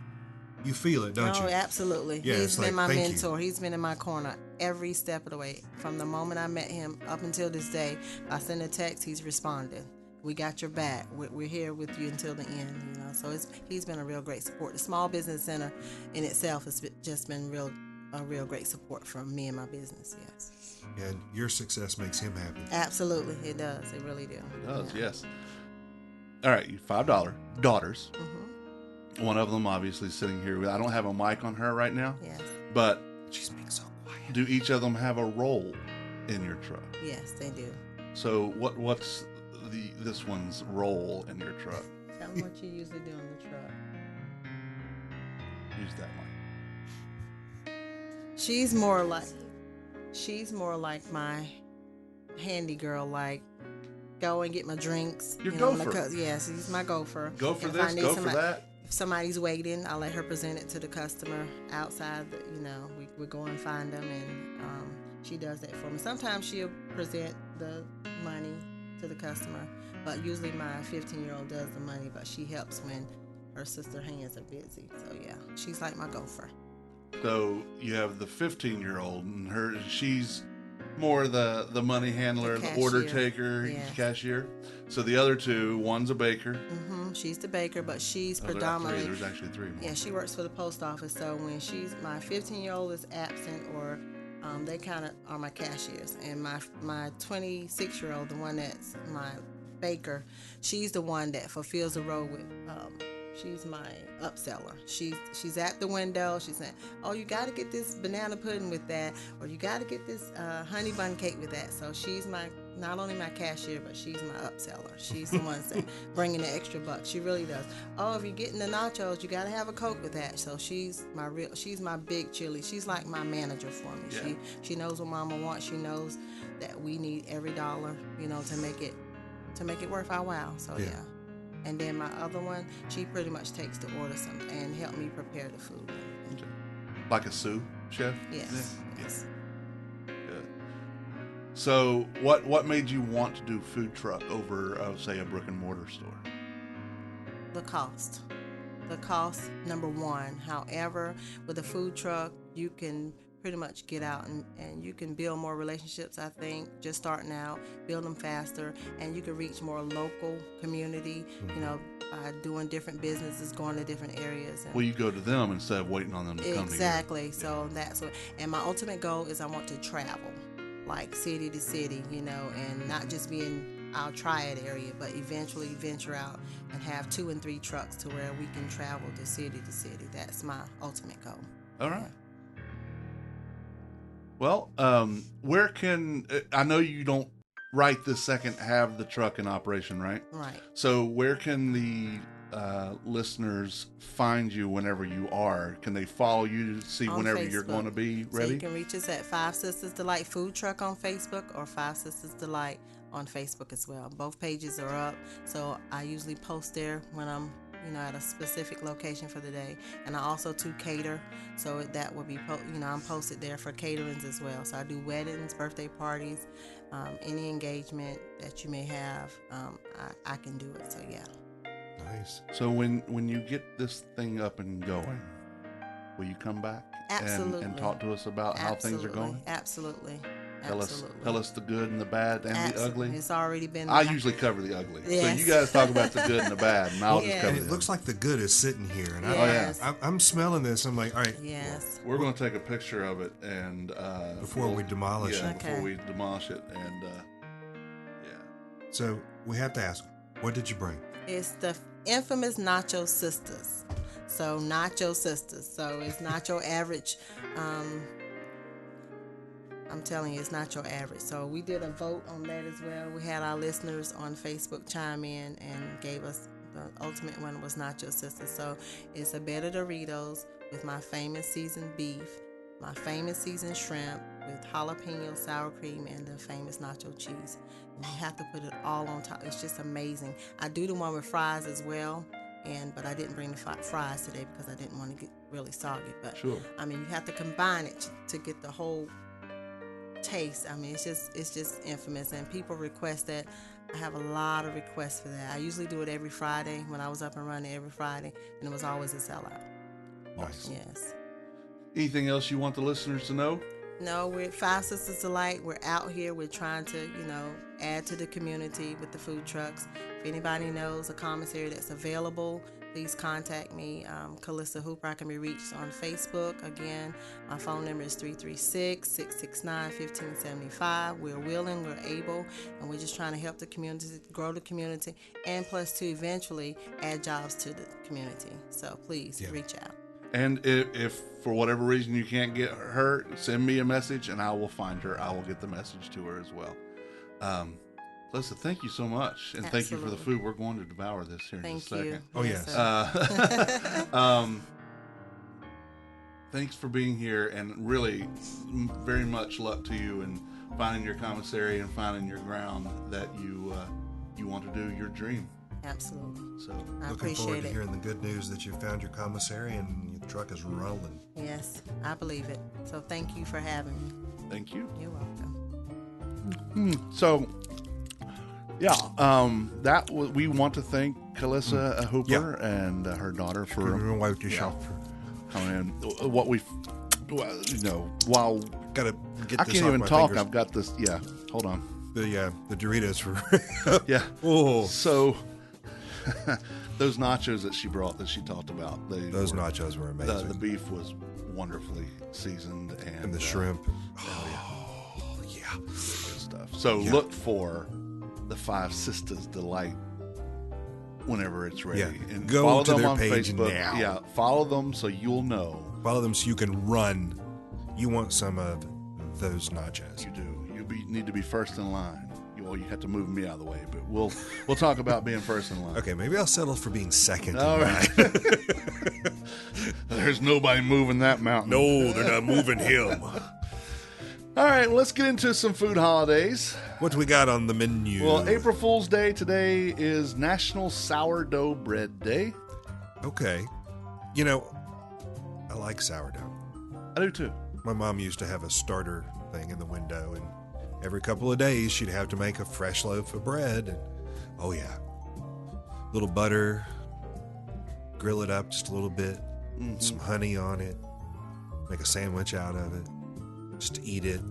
you feel it, don't you? Oh, absolutely. Yeah, He's been my mentor. You. He's been in my corner every step of the way. From the moment I met him up until this day, I send a text, he's responded. We got your back. We're here with you until the end. So he's been a real great support. The Small Business Center in itself has just been a real great support for me and my business. Yes. And your success makes him happy. Absolutely, it does. It really does. It does, yes. All right, $5 daughters. One of them obviously sitting here. I don't have a mic on her right now, Yes. but She speaks so quiet. do each of them have a role in your truck? Yes, they do. So what's this one's role in your truck? Tell them what you usually do on the truck. Use that mic. She's more like my handy girl. Like, go and get my drinks. Your when gopher. Yes, she's my gopher. Go for And if I this, need go for somebody- that. If somebody's waiting, I let her present it to the customer outside. We go and find them, and she does that for me. Sometimes she'll present the money to the customer, but usually my 15-year-old does the money, but she helps when her sister hands are busy. So yeah, she's like my gopher. So you have the 15-year-old, and she's more the money handler, the order cashier. taker, Yes. cashier. So the other two, one's a baker. She's the baker, but she's Oh, there are predominantly. three. There's actually three more. Yeah, she works for the post office. So when my 15-year-old is absent, or they kind of are my cashiers, and my 26-year-old, the one that's my baker, she's the one that fulfills the role with. She's my upseller. She's at the window. She's saying, "Oh, you got to get this banana pudding with that, or you got to get this honey bun cake with that." So she's not only my cashier, but she's my upseller. She's the one that's bringing the extra bucks. She really does. Oh, if you're getting the nachos, you got to have a Coke with that. So she's my big chili. She's like my manager for me. Yeah. She knows what Mama wants. She knows that we need every dollar, to make it worth our while. So Yeah. yeah. And then my other one, she pretty much takes the order and help me prepare the food. Okay. Like a sous chef? Yes. Yeah. Yes. Good. So what made you want to do food truck over, say, a brick and mortar store? The cost. The cost, number one. However, with a food truck, you can pretty much get out and you can build more relationships, I think, just starting out, build them faster, and you can reach more local community, by doing different businesses, going to different areas. Well, you go to them instead of waiting on them to come to you. Exactly. So that's what, and my ultimate goal is I want to travel, like city to city, and not just be in our triad area, but eventually venture out and have 2 and 3 trucks to where we can travel to city. That's my ultimate goal. All right. Yeah. Well, where can I know you don't right this second have the truck in operation, right? Right. So where can the listeners find you whenever you are? Can they follow you to see On whenever you're Facebook. going to be So ready? you can reach us at Five Sisters Delight Food Truck on Facebook or Five Sisters Delight on Facebook as well. Both pages are up, so I usually post there when I'm at a specific location for the day. And I also cater, so that will be I'm posted there for caterings as well. So I do weddings, birthday parties, any engagement that you may have, I can do it. So yeah. Nice. So when you get this thing up and going, will you come back Absolutely. and talk to us about how things are going? Absolutely. Tell Absolutely. us the good and the bad and the ugly. It's already been. I usually cover the ugly. Yes. So you guys talk about the good and the bad, and I'll just Yes. cover And the it looks like the good is sitting here, and Yes. I'm smelling this. I'm like, all right, Yes. We're going to take a picture of it and before we demolish yeah, it. before Okay. we demolish it, and yeah. So we have to ask, what did you bring? It's the infamous Nacho Sisters. So Nacho Sisters. So it's not your average. I'm telling you, it's not your average. So we did a vote on that as well. We had our listeners on Facebook chime in and gave us the ultimate one was Nacho Sisters. So it's a bed of Doritos with my famous seasoned beef, my famous seasoned shrimp with jalapeno sour cream, and the famous nacho cheese. And you have to put it all on top. It's just amazing. I do the one with fries as well, but I didn't bring the fries today because I didn't want to get really soggy. But Sure. I mean, you have to combine it to get the whole taste. I mean, it's just infamous, and people request that. I have a lot of requests for that. I usually do it every Friday when I was up and running every Friday, and it was always a sellout. Nice. Yes. Anything else you want the listeners to know? No, we're Five Sisters Delight. We're out here. We're trying to, add to the community with the food trucks. If anybody knows a commissary that's available, please contact me, Calissa Hooper. I can be reached on Facebook. Again, my phone number is 336-669-1575. We're willing, we're able, and we're just trying to help the community, grow the community, and plus to eventually add jobs to the community. So please reach out. And if for whatever reason you can't get her, send me a message and I will find her. I will get the message to her as well. Lisa, thank you so much. And thank you for the food. We're going to devour this here in a second. Oh, yes. Thanks for being here, and really very much luck to you in finding your commissary and finding your ground that you want to do your dream. Absolutely. So I looking forward appreciate to it. hearing the good news that you found your commissary and your truck is rolling. Yes, I believe it. So thank you for having me. thank you. You're welcome. So, yeah, we want to thank Calissa Hooper and her daughter for Wipe yourself. coming in. What we, while Gotta get I this can't off even my talk, fingers. I've got this. Yeah, hold on. The Doritos were Yeah. Oh, So, those nachos that she brought, that she talked about, those nachos were amazing. The beef was wonderfully seasoned, and the shrimp. Oh yeah, good stuff. So look for the Five Sisters Delight whenever it's ready. Yeah. And Go follow to them their on page Facebook. now. Yeah, follow them so you'll know. Follow them so you can run. You want some of those nachos. You do. Need to be first in line. You have to move me out of the way, but we'll talk about being first in line. Okay, maybe I'll settle for being second. All in right. line. There's nobody moving that mountain. No, they're not moving him. All right, let's get into some food holidays. What do we got on the menu? Well, April Fool's Day today is National Sourdough Bread Day. Okay. I like sourdough. I do too. My mom used to have a starter thing in the window, and every couple of days she'd have to make a fresh loaf of bread. And oh yeah, little butter, grill it up just a little bit, some honey on it, make a sandwich out of it, just eat it.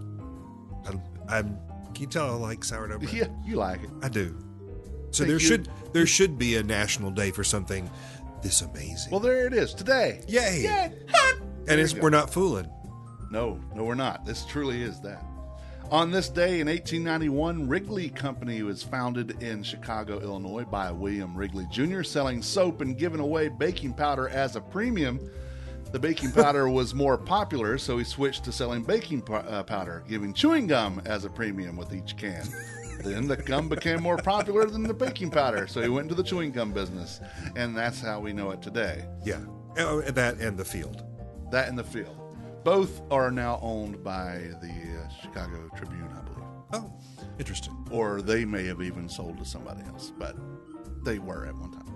Can you tell I like sourdough bread? Yeah, you like it. I do. So Thank there should be a national day for something this amazing. Well, there it is today. Yay! Yay. And go. we're not fooling. No, we're not. This truly is that. On this day in 1891, Wrigley Company was founded in Chicago, Illinois by William Wrigley Jr., selling soap and giving away baking powder as a premium. The baking powder was more popular, so he switched to selling baking powder, giving chewing gum as a premium with each can. Then the gum became more popular than the baking powder, so he went into the chewing gum business. And that's how we know it today. Yeah. Oh, that and the field. That in the field. Both are now owned by the Chicago Tribune, I believe. Oh, interesting. Or they may have even sold to somebody else, but they were at one time.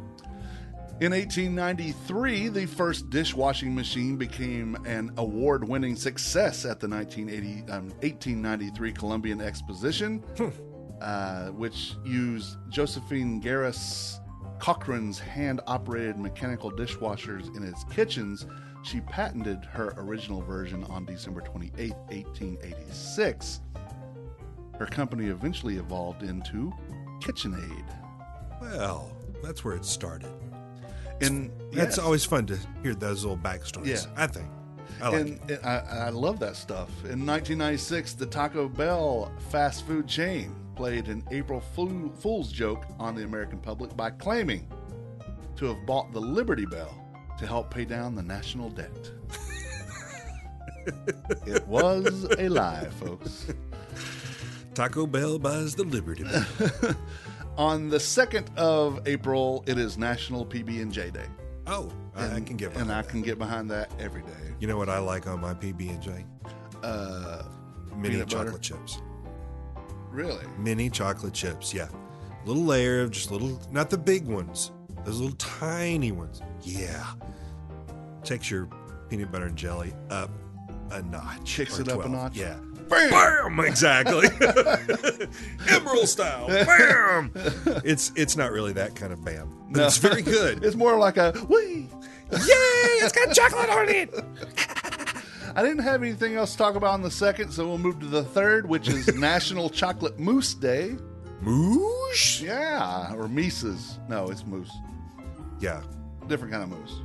In 1893, the first dishwashing machine became an award-winning success at the 1893 Columbian Exposition, which used Josephine Garris Cochrane's hand-operated mechanical dishwashers in its kitchens. She patented her original version on December 28, 1886. Her company eventually evolved into KitchenAid. Well, that's where it started. And That's always fun to hear those little backstories. Yeah. I think. I like and it. I love that stuff. In 1996, the Taco Bell fast food chain played an April Fool's joke on the American public by claiming to have bought the Liberty Bell to help pay down the national debt. It was a lie, folks. Taco Bell buys the Liberty Bell. On the 2nd of April, it is National PB&J Day. Oh, I can get behind And I that. can get behind that every day. You know what I like on my PB&J? Mini peanut butter? chocolate chips. Really? Mini chocolate chips, yeah. Little layer of just little, not the big ones. Those little tiny ones. Yeah. Takes your peanut butter and jelly up a notch. Kicks or it up a 12. notch? Yeah. Bam! Bam! Exactly. Emerald style. Bam! It's not really that kind of bam. But No. it's very good. It's more like a whee. Yay! It's got chocolate on it. I didn't have anything else to talk about on the 2nd, so we'll move to the 3rd, which is National Chocolate Mousse Day. Moosh? Yeah, or Mises. No, it's mousse. Yeah. different kind of moose.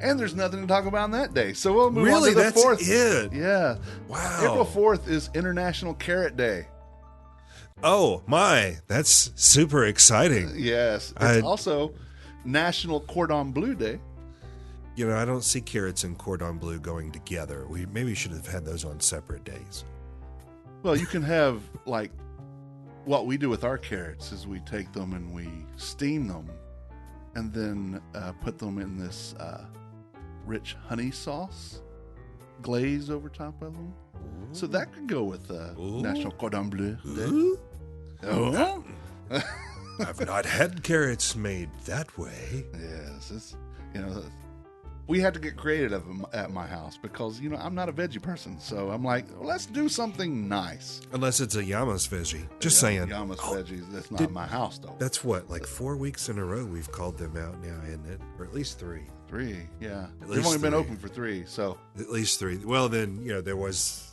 And there's nothing to talk about on that day. So we'll move Really? on to the That's 4th. it? Yeah. Wow. April 4th is International Carrot Day. Oh, my. That's super exciting. Yes. It's also National Cordon Bleu Day. You know, I don't see carrots and cordon bleu going together. We maybe should have had those on separate days. Well, you can have, like, what we do with our carrots is we take them and we steam them and then put them in this rich honey sauce glaze over top of them. Ooh. So that could go with National Cordon Bleu Day. Oh. I've not had carrots made that way. Yes, it's, we had to get creative at my house because, I'm not a veggie person. So I'm like, let's do something nice. Unless it's a Yamas veggie. Just saying. Yamas veggies, that's not my house, though. That's what, like 4 weeks in a row we've called them out now, isn't it? Or at least 3. 3, yeah. At They've least only been 3. open for 3, so. At least 3. Well, then, there was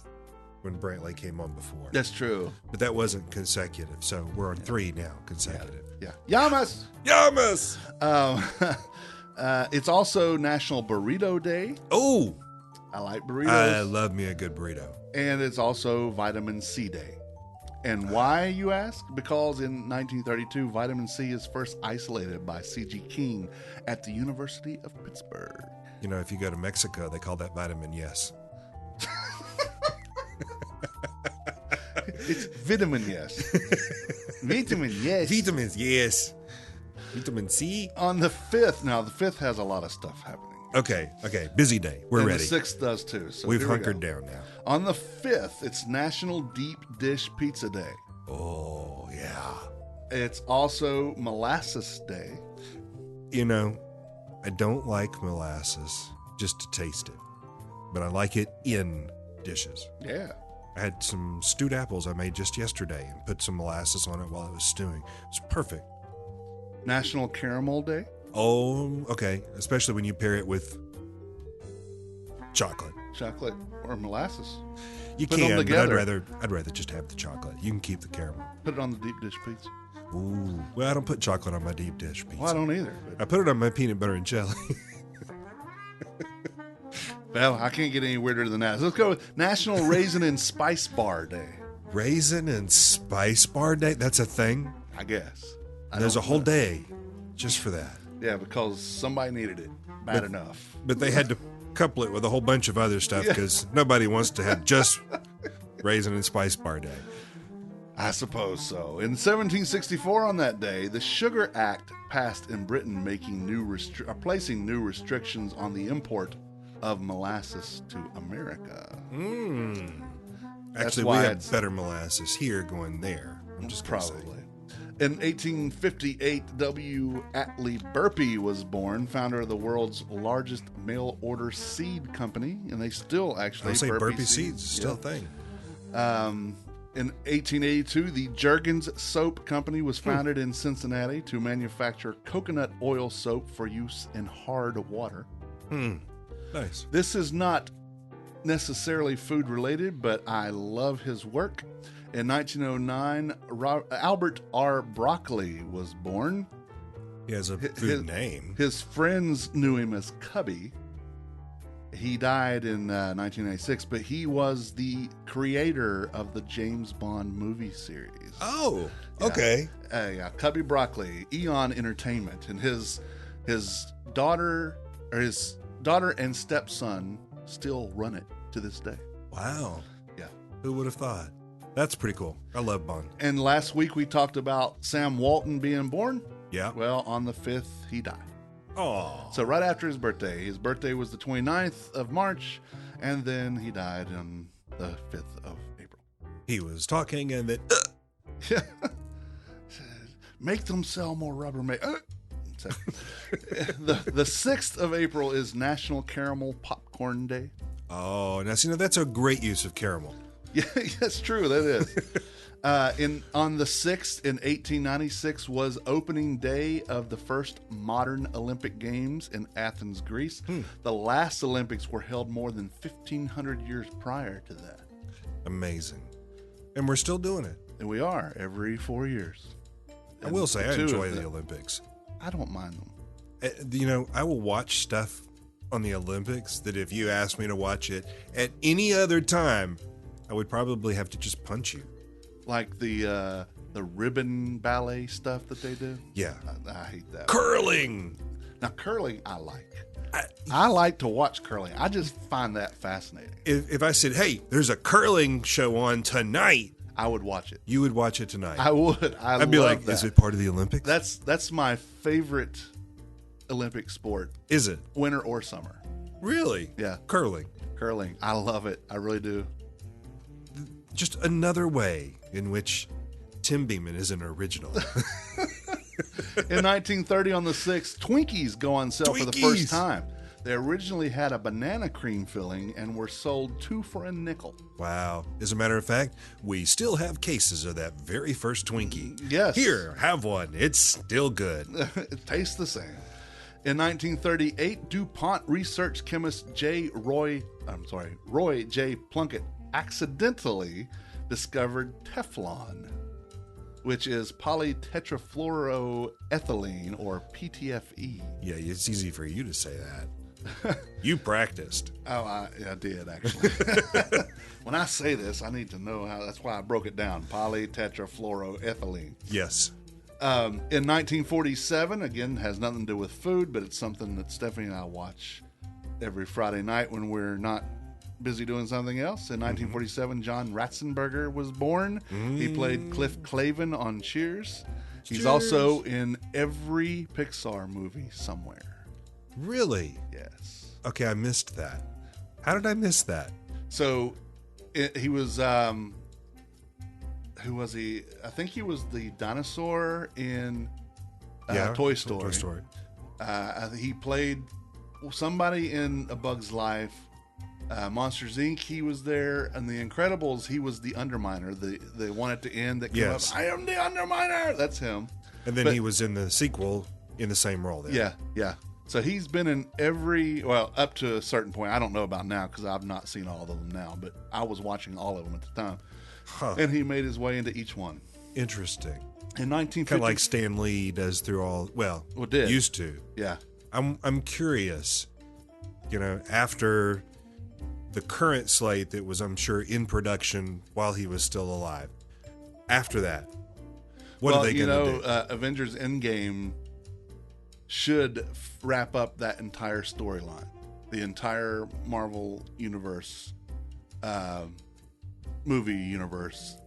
when Brantley came on before. That's true. But that wasn't consecutive, so we're on 3 now, consecutive. Yeah. Yamas! Yamas! It's also National Burrito Day. Oh! I like burritos. I love me a good burrito. And it's also Vitamin C Day. And why, you ask? Because in 1932, vitamin C is first isolated by C.G. King at the University of Pittsburgh. If you go to Mexico, they call that vitamin yes. It's vitamin yes. Vitamin yes. Vitamins, yes. Vitamin C. On the 5th, now the 5th has a lot of stuff happening. Okay. Busy day. We're and ready. The 6th does too. So We've hunkered down now. On the 5th, it's National Deep Dish Pizza Day. Oh, yeah. It's also Molasses Day. I don't like molasses just to taste it, but I like it in dishes. Yeah. I had some stewed apples I made just yesterday and put some molasses on it while it was stewing. It's perfect. National Caramel Day. Oh, okay. Especially when you pair it with chocolate. Chocolate or molasses. You Put them can, but together. I'd rather just have the chocolate. You can keep the caramel. Put it on the deep dish pizza. Ooh. Well, I don't put chocolate on my deep dish pizza. Well, I don't either. I put it on my peanut butter and jelly. Well, I can't get any weirder than that. So let's go with National Raisin and Spice Bar Day. Raisin and Spice Bar Day? That's a thing? I guess. There's a whole day just for that. Yeah, because somebody needed it bad enough. But they had to couple it with a whole bunch of other stuff because nobody wants to have just Raisin and Spice Bar Day. I suppose so. In 1764, on that day, the Sugar Act passed in Britain, making placing new restrictions on the import of molasses to America. Actually, we had better molasses here going there. I'm just going to say. Probably. In 1858, W. Atlee Burpee was born, founder of the world's largest mail order seed company, and they still actually I'll say Burpee Seeds is still a thing. In 1882, the Jergens Soap Company was founded in Cincinnati to manufacture coconut oil soap for use in hard water. Nice. This is not necessarily food related, but I love his work. In 1909, Albert R. Broccoli was born. He has a food name. His friends knew him as Cubby. He died in 1996, but he was the creator of the James Bond movie series. Oh, okay. Cubby Broccoli, Eon Entertainment, and his daughter and stepson still run it to this day. Wow. Yeah. Who would have thought? That's pretty cool. I love Bond. And last week we talked about Sam Walton being born. Yeah. Well, on the 5th, he died. Oh. So right after his birthday. His birthday was the 29th of March, and then he died on the 5th of April. He was talking and then... Make them sell more Rubbermaid. So, the 6th of April is National Caramel Popcorn Day. Oh, now that's a great use of caramel. Yeah, that's true. That is. On the 6th in 1896 was opening day of the first modern Olympic Games in Athens, Greece. The last Olympics were held more than 1,500 years prior to that. Amazing. And we're still doing it. And we are every 4 years. I will say I enjoy the Olympics. I don't mind them. I will watch stuff on the Olympics that if you asked me to watch it at any other time, I would probably have to just punch you. Like the ribbon ballet stuff that they do. Yeah. I hate that. Curling. Now, curling, I like. I like to watch curling. I just find that fascinating. If I said, hey, there's a curling show on tonight, I would watch it. you would watch it tonight. I would. I'd be love like, that. is it part of the Olympics? That's my favorite Olympic sport, Is it? winter or summer. Really? Yeah. Curling. Curling. I love it. I really do. Just another way in which Tim Beeman is an original. In 1930 on the 6th, Twinkies go on sale for the Twinkies! first time. They originally had a banana cream filling and were sold 2 for a nickel. Wow. As a matter of fact, we still have cases of that very first Twinkie. Yes. Here, have one. It's still good. It tastes the same. In 1938, DuPont research chemist Roy J. Plunkett accidentally discovered Teflon, which is polytetrafluoroethylene, or PTFE. Yeah, it's easy for you to say that. You practiced. Oh, I did, actually. When I say this, I need to know how. That's why I broke it down. Polytetrafluoroethylene. Yes. In 1947, again, has nothing to do with food, but it's something that Stephanie and I watch every Friday night when we're not busy doing something else. In 1947, John Ratzenberger was born. He played Cliff Clavin on Cheers. He's Cheers. also in every Pixar movie somewhere. Really? Yes. Okay, I missed that. How did I miss that? So he was, who was he? I think he was the dinosaur in Toy Story. Toy Story. He played somebody in A Bug's Life. Monsters Inc. He was there, and The Incredibles. He was the Underminer, the one at the end that came Yes. up. I am the Underminer. That's him. And then But- he was in the sequel in the same role there. Yeah. So he's been in up to a certain point. I don't know about now because I've not seen all of them now, but I was watching all of them at the time. Huh. And he made his way into each one. Interesting. In 1950, Kind of like Stan Lee does through all. Well, did. used to. yeah. I'm curious. After the current slate that was, I'm sure, in production while he was still alive. After that, what are they going to do? Avengers Endgame should wrap up that entire storyline. The entire Marvel universe, movie universe,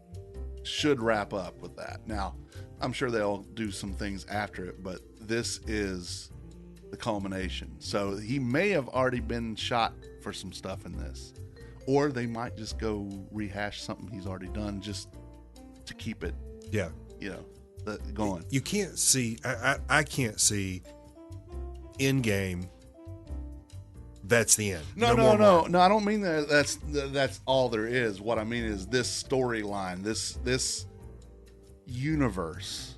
should wrap up with that. Now, I'm sure they'll do some things after it, but this is the culmination. So he may have already been shot for some stuff in this, or they might just go rehash something he's already done just to keep it, Yeah. going. You can't see. I can't see. Endgame. That's the end. No. more. I don't mean that. That's all there is. What I mean is this storyline, this universe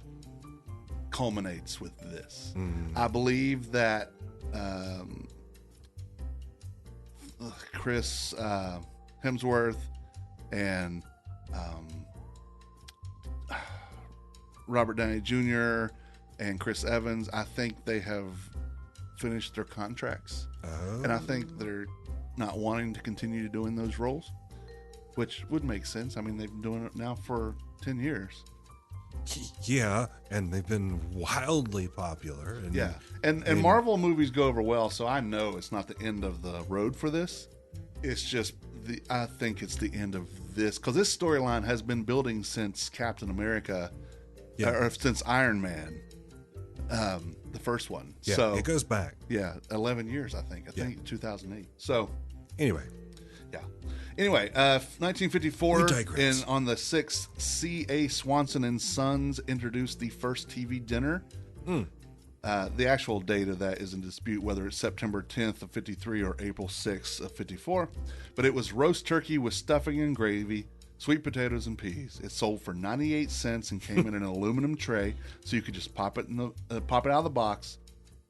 culminates with this. I believe that Chris Hemsworth and Robert Downey Jr. and Chris Evans, I think they have finished their contracts. Oh. And I think they're not wanting to continue doing those roles, which would make sense. I mean, they've been doing it now for 10 years. Yeah, and they've been wildly popular. And, Yeah. And Marvel movies go over well, so I know it's not the end of the road for this. It's just, I think it's the end of this, because this storyline has been building since Captain America, or since Iron Man, the first one. Yeah, so it goes back. Yeah, 11 years, I think. I think 2008. So, Anyway, yeah. Anyway, 1954, We digress. on the 6th, C.A. Swanson and Sons introduced the first TV dinner. The actual date of that is in dispute, whether it's September 10th of 53 or April 6th of 54. But it was roast turkey with stuffing and gravy, sweet potatoes and peas. It sold for 98 cents and came in an aluminum tray, so you could just pop it out of the box,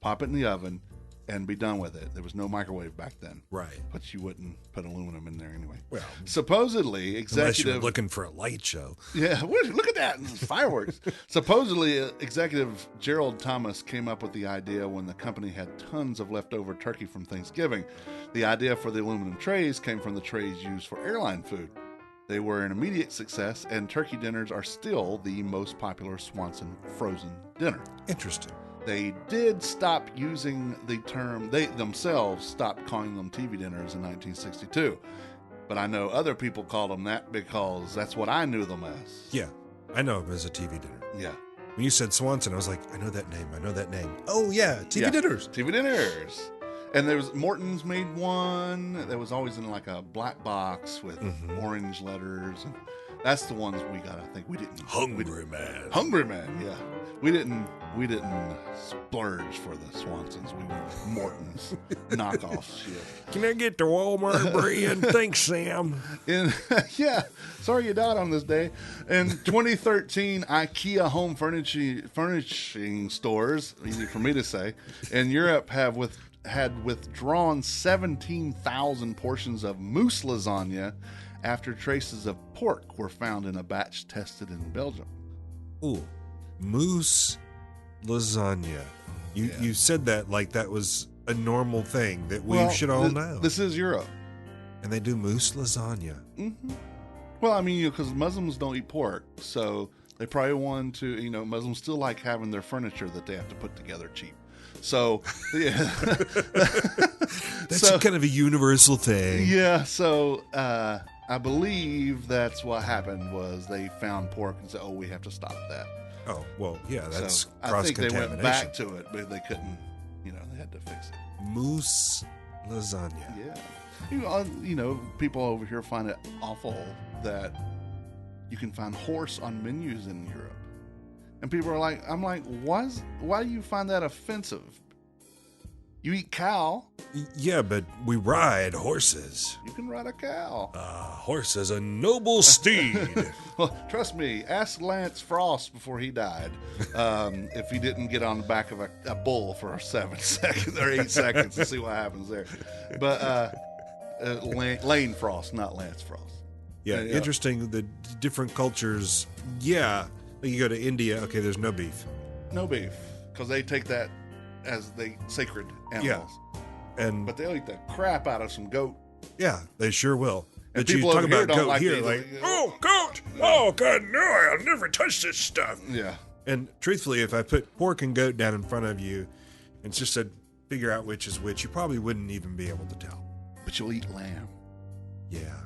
pop it in the oven, and be done with it. There was no microwave back then. Right. But you wouldn't put aluminum in there anyway. Well, supposedly, unless executive... you're looking for a light show. Yeah, look at that. Fireworks. Supposedly, executive Gerald Thomas came up with the idea when the company had tons of leftover turkey from Thanksgiving. The idea for the aluminum trays came from the trays used for airline food. They were an immediate success, and turkey dinners are still the most popular Swanson frozen dinner. Interesting. They did stop using the term, they themselves stopped calling them TV dinners in 1962. But I know other people called them that because that's what I knew them as. Yeah, I know him as a TV dinner. Yeah. When you said Swanson, I was like, I know that name. Oh, yeah, TV dinners. TV dinners. And there was, Morton's made one that was always in like a black box with orange letters. And that's the ones we got, I think. We didn't. Hungry Man. Hungry Man, yeah. We didn't splurge for the Swansons. We went Morton's knockoff shit. Can I get the Walmart brand? Thanks, Sam. Yeah, sorry you died on this day. In 2013, IKEA home furnishing stores, easy for me to say, in Europe had withdrawn 17,000 portions of moose lasagna after traces of pork were found in a batch tested in Belgium. Ooh, moose lasagna. You said that like that was a normal thing that we should all know. This is Europe. And they do moose lasagna. Mm-hmm. Well, I mean, because Muslims don't eat pork, so they probably want to, Muslims still like having their furniture that they have to put together cheap. So, yeah. That's kind of a universal thing. Yeah, so I believe that's what happened was they found pork and said, we have to stop that. Oh, well, yeah, that's so I think cross-contamination. they went back to it, but they couldn't, they had to fix it. Moose lasagna. Yeah. People over here find it awful that you can find horse on menus in Europe. And people are like, I'm like, why do you find that offensive? You eat cow. Yeah, but we ride horses. You can ride a cow. A horse is a noble steed. Well, trust me, ask Lance Frost before he died if he didn't get on the back of a bull for 7 seconds or 8 seconds and see what happens there. But Lane Frost, not Lance Frost. Yeah, interesting. The different cultures. Yeah. You go to India, okay, there's no beef. No beef, because they take that as sacred animals. Yeah. But they'll eat the crap out of some goat. Yeah, they sure will. And but you people talk over here about don't goat like here, these, like, oh, goat! Oh, God, no, I'll never touch this stuff. Yeah. And truthfully, if I put pork and goat down in front of you and just said, figure out which is which, you probably wouldn't even be able to tell. But you'll eat lamb. Yeah.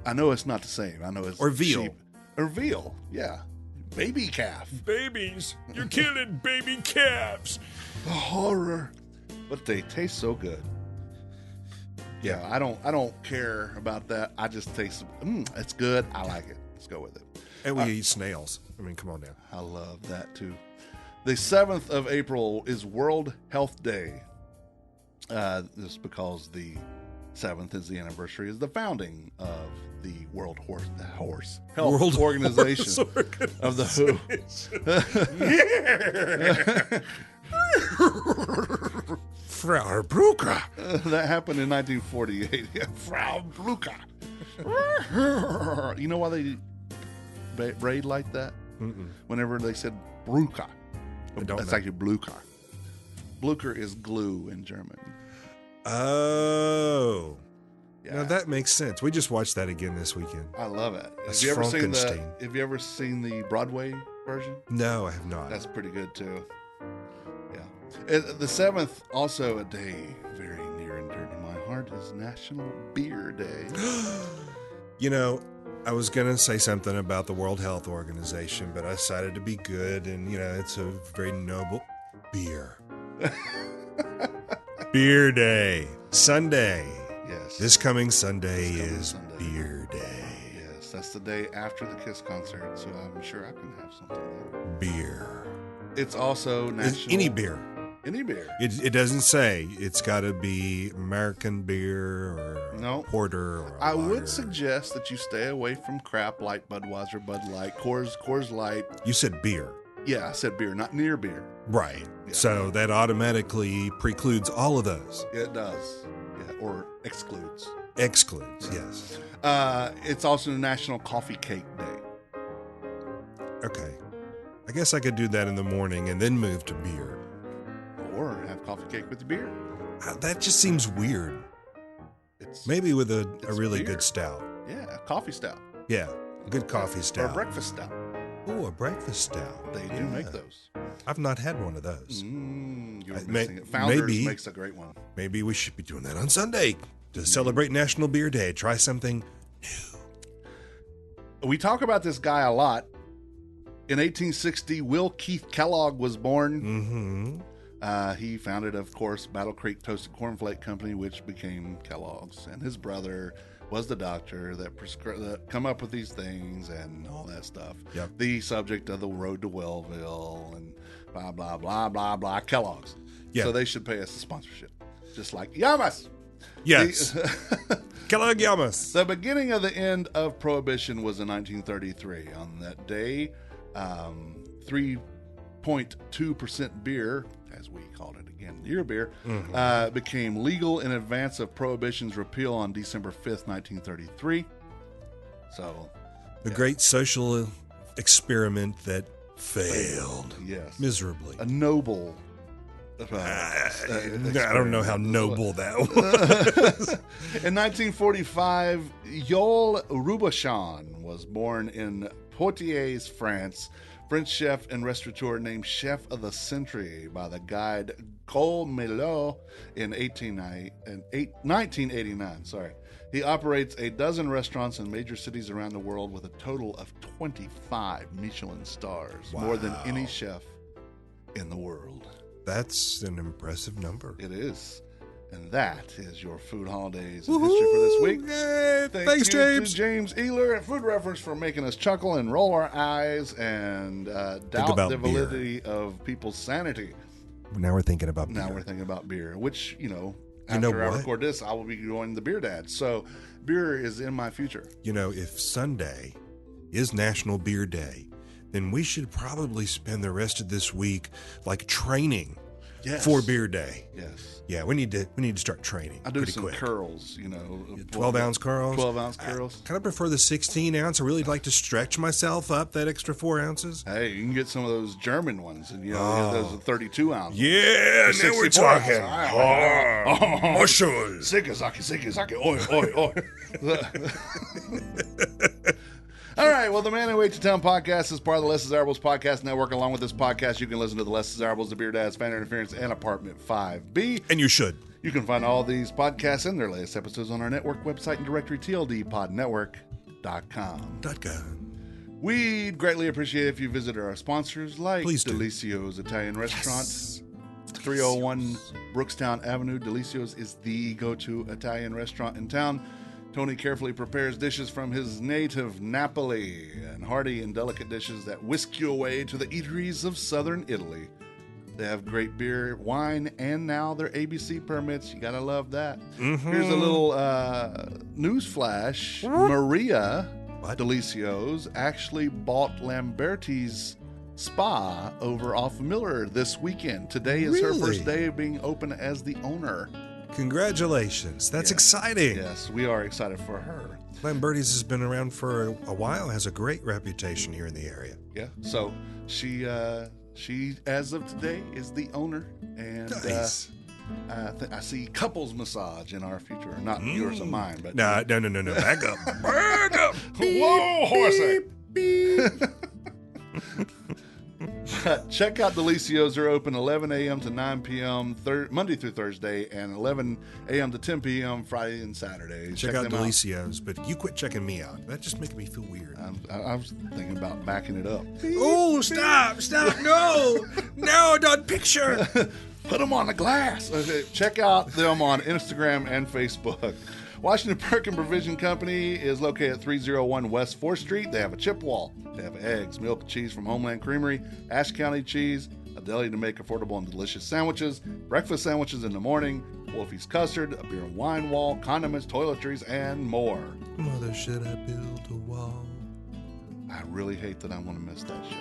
I know it's not the same. I know it's or veal. Sheep. Or veal, yeah. Baby calf. Babies. You're killing baby calves. The horror. But they taste so good. Yeah, I don't care about that. I just taste it's good. I like it. Let's go with it. And we eat snails. I mean, come on now. I love that too. The 7th of April is World Health Day. Just because the 7th is the anniversary is the founding of the World Horse Health Organization of the WHO. Frau Brucker. That happened in 1948. Yeah, Frau Brucker. You know why they braid like that? Mm-mm. Whenever they said Brucker, it's actually Blucher. Blucher is glue in German. Oh. Yeah. Now that makes sense. We just watched that again this weekend. I love it. That's Have you ever seen the Broadway version? No, I have not. That's pretty good too. Yeah. The 7th, also a day very near and dear to my heart, is National Beer Day. I was going to say something about the World Health Organization, but I decided to be good, and, it's a very noble beer. Beer Day. Sunday. Yes. This coming Sunday is Beer Day. Yes, that's the day after the Kiss concert, so I'm sure I can have something there. Beer. It's also national... Any beer. Any beer. It doesn't say it's got to be American beer or porter or I water. would suggest that you stay away from crap like Budweiser, Bud Light, Coors Light. You said beer. Yeah, I said beer, not near beer. Right. Yeah. So that automatically precludes all of those. It does. Yeah, or excludes. Excludes, yes. It's also National Coffee Cake Day. Okay. I guess I could do that in the morning and then move to beer. Or have coffee cake with the beer. That just seems weird. Maybe with a really beer. good stout. Yeah, a coffee stout. Yeah, a good coffee Or stout. a breakfast stout. Oh, a breakfast stout. They do make those. I've not had one of those. You're may- missing it. Founders maybe- makes a great one. Maybe we should be doing that on Sunday to celebrate National Beer Day. Try something new. We talk about this guy a lot. In 1860, Will Keith Kellogg was born. Mm-hmm. He founded, of course, Battle Creek Toasted Cornflake Company, which became Kellogg's. And his brother was the doctor that come up with these things and all that stuff. Yep. The subject of the Road to Wellville and blah, blah, blah, blah, blah. Kellogg's. Yeah. So they should pay us a sponsorship. Just like Yamas. Yes. Kellogg Yamas. The beginning of the end of Prohibition was in 1933. On that day, 3.2% beer, as we called it again, near beer, became legal in advance of Prohibition's repeal on December 5th, 1933. So, The great social experiment that failed yes. miserably. A noble. I don't know how noble that was. In 1945, Yol Robuchon was born in Poitiers, France. French chef and restaurateur named Chef of the Century by the guide Cole Melot in 1989. He operates a dozen restaurants in major cities around the world with a total of 25 Michelin stars, more than any chef in the world. That's an impressive number. It is. And that is your Food Holidays and History for this week. Yay, Thank thanks, you James. to James Ehler at Food Reference for making us chuckle and roll our eyes and doubt about the beer. validity of people's sanity. Now we're thinking about beer. Now we're thinking about beer, which, know after I what? record this, I will be joining the Beer Dad. So beer is in my future. If Sunday is National Beer Day, then we should probably spend the rest of this week training Yes. for Beer Day. Yes. Yeah, we need to start training. I do pretty some quick. curls, 12-ounce curls. 12-ounce curls. I kind of prefer the 16-ounce. I really like to stretch myself up that extra 4 ounces. Hey, you can get some of those German ones, and those are 32 ounces. Yeah, now we're 64 talking. ounces. Muscle. Siki, oi, oi. All right, well, the Man Who Waits to Town podcast is part of the Less Desirables Podcast Network. Along with this podcast, you can listen to the Less Desirables, the Beer Dads, Fan Interference, and Apartment 5B. And you should. You can find all these podcasts and their latest episodes on our network website and directory, tldpodnetwork.com. We'd greatly appreciate if you visited our sponsors like Please do. Delicio's Italian Restaurant, 301 Brookstown Avenue. Delicio's is the go-to Italian restaurant in town. Tony carefully prepares dishes from his native Napoli and hearty and delicate dishes that whisk you away to the eateries of southern Italy. They have great beer, wine, and now their ABC permits. You gotta love that. Here's a little news flash. Maria Delicios actually bought Lamberti's spa over off Miller this weekend. Today is her first day of being open as the owner. Congratulations. That's exciting. Yes, we are excited for her. Lamberti's has been around for a while, has a great reputation here in the area. Yeah, so she as of today is the owner, and Nice. I see couples massage in our future, not yours or mine, but No. Back up. Back up. whoa, horsey. Check out Delicios. They're open 11 a.m. to 9 p.m. Monday through Thursday, and 11 a.m. to 10 p.m. Friday and Saturday. Check out them Delicios, but you quit checking me out. That just making me feel weird. I was thinking about backing it up. Oh, stop. No, not picture. Put them on the glass. Okay, check out them on Instagram and Facebook. Washington Perkin Provision Company is located at 301 West 4th Street. They have a chip wall. They have eggs, milk, cheese from Homeland Creamery, Ashe County cheese, a deli to make affordable and delicious sandwiches, breakfast sandwiches in the morning, Wolfie's custard, a beer and wine wall, condiments, toiletries, and more. Mother, should I build a wall? I really hate that I'm going to miss that show.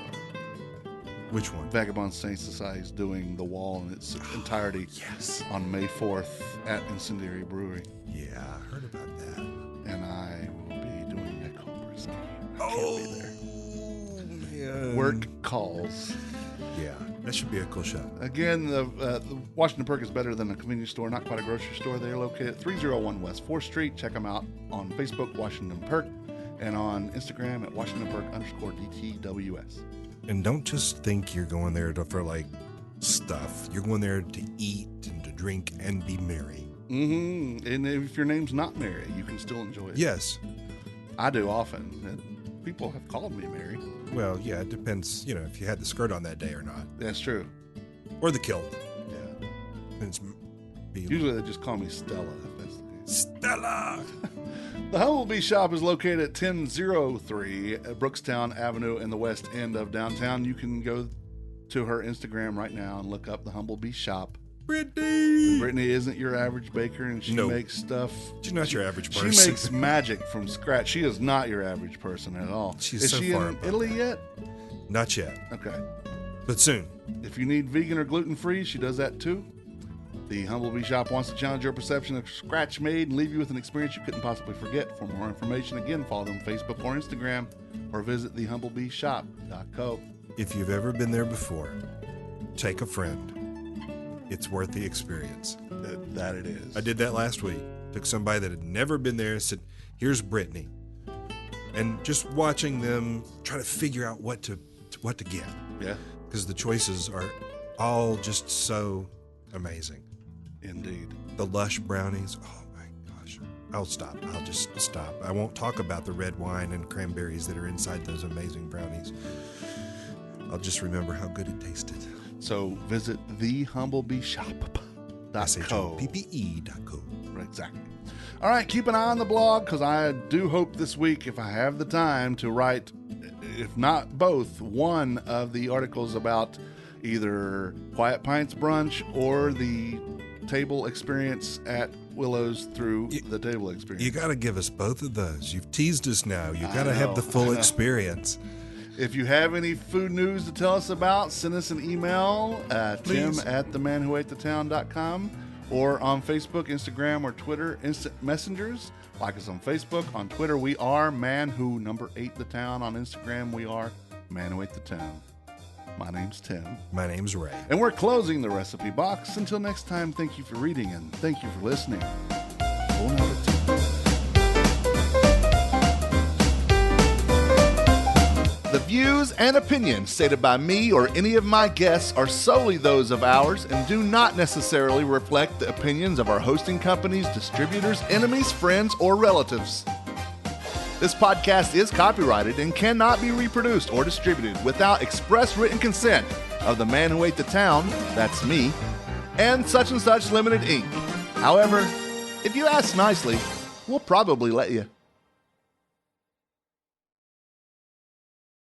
Which one? Vagabond Saint Society is doing the wall in its entirety Yes. on May 4th at Incendiary Brewery. Yeah, I heard about that. And I will be doing Nick Hooper's. Oh, man. Work calls. Yeah, that should be a cool show. Again, the Washington Perk is better than a convenience store, not quite a grocery store. They're located at 301 West 4th Street. Check them out on Facebook, Washington Perk, and on Instagram at Washington Perk _DTWS. And don't just think you're going there for like stuff. You're going there to eat and to drink and be merry. Mm-hmm. And if your name's not Mary, you can still enjoy it. Yes. I do often. And people have called me Mary. Well, yeah, it depends, if you had the skirt on that day or not. That's true. Or the kilt. Yeah. And it's Usually they just call me Stella, if that's the case. Stella! The Humblebee Shop is located at 1003 Brookstown Avenue in the west end of downtown. You can go to her Instagram right now and look up the Humblebee Shop. Brittany! Brittany isn't your average baker, and she makes stuff. She's not your average person. She makes magic from scratch. She is not your average person at all. She's is so she far in above Italy that. yet? Not yet, Okay. but soon. If you need vegan or gluten-free, she does that too. The Humblebee Shop wants to challenge your perception of scratch made and leave you with an experience you couldn't possibly forget. For more information, again, follow them on Facebook or Instagram, or visit thehumblebeeshop.co. If you've ever been there before, take a friend. It's worth the experience. That it is. I did that last week. Took somebody that had never been there and said, here's Brittany. And just watching them try to figure out what to get. Yeah, Because the choices are all just so amazing. indeed. The Lush brownies. Oh my gosh. I'll stop. I'll just stop. I won't talk about the red wine and cranberries that are inside those amazing brownies. I'll just remember how good it tasted. So visit thehumblebeeshop.co. SHOPPE.co. Right, exactly. All right, keep an eye on the blog, because I do hope this week, if I have the time, to write, if not both, one of the articles about either Quiet Pints Brunch or the table experience at Willow's through the table experience. You got to give us both of those. You've teased us now. You I got to have the know, full I know. experience. If you have any food news to tell us about, send us an email, Please. tim@themanwhoatethetown.com, or on Facebook, Instagram, or Twitter, instant messengers. Like us on Facebook. On Twitter, we are man8thetown. On Instagram, we are man8thetown. My name's Tim. My name's Ray. And we're closing the recipe box. Until next time, thank you for reading and thank you for listening. Bon appetit. The views and opinions stated by me or any of my guests are solely those of ours and do not necessarily reflect the opinions of our hosting companies, distributors, enemies, friends, or relatives. This podcast is copyrighted and cannot be reproduced or distributed without express written consent of the man who ate the town, that's me, and Such Limited Inc. However, if you ask nicely, we'll probably let you.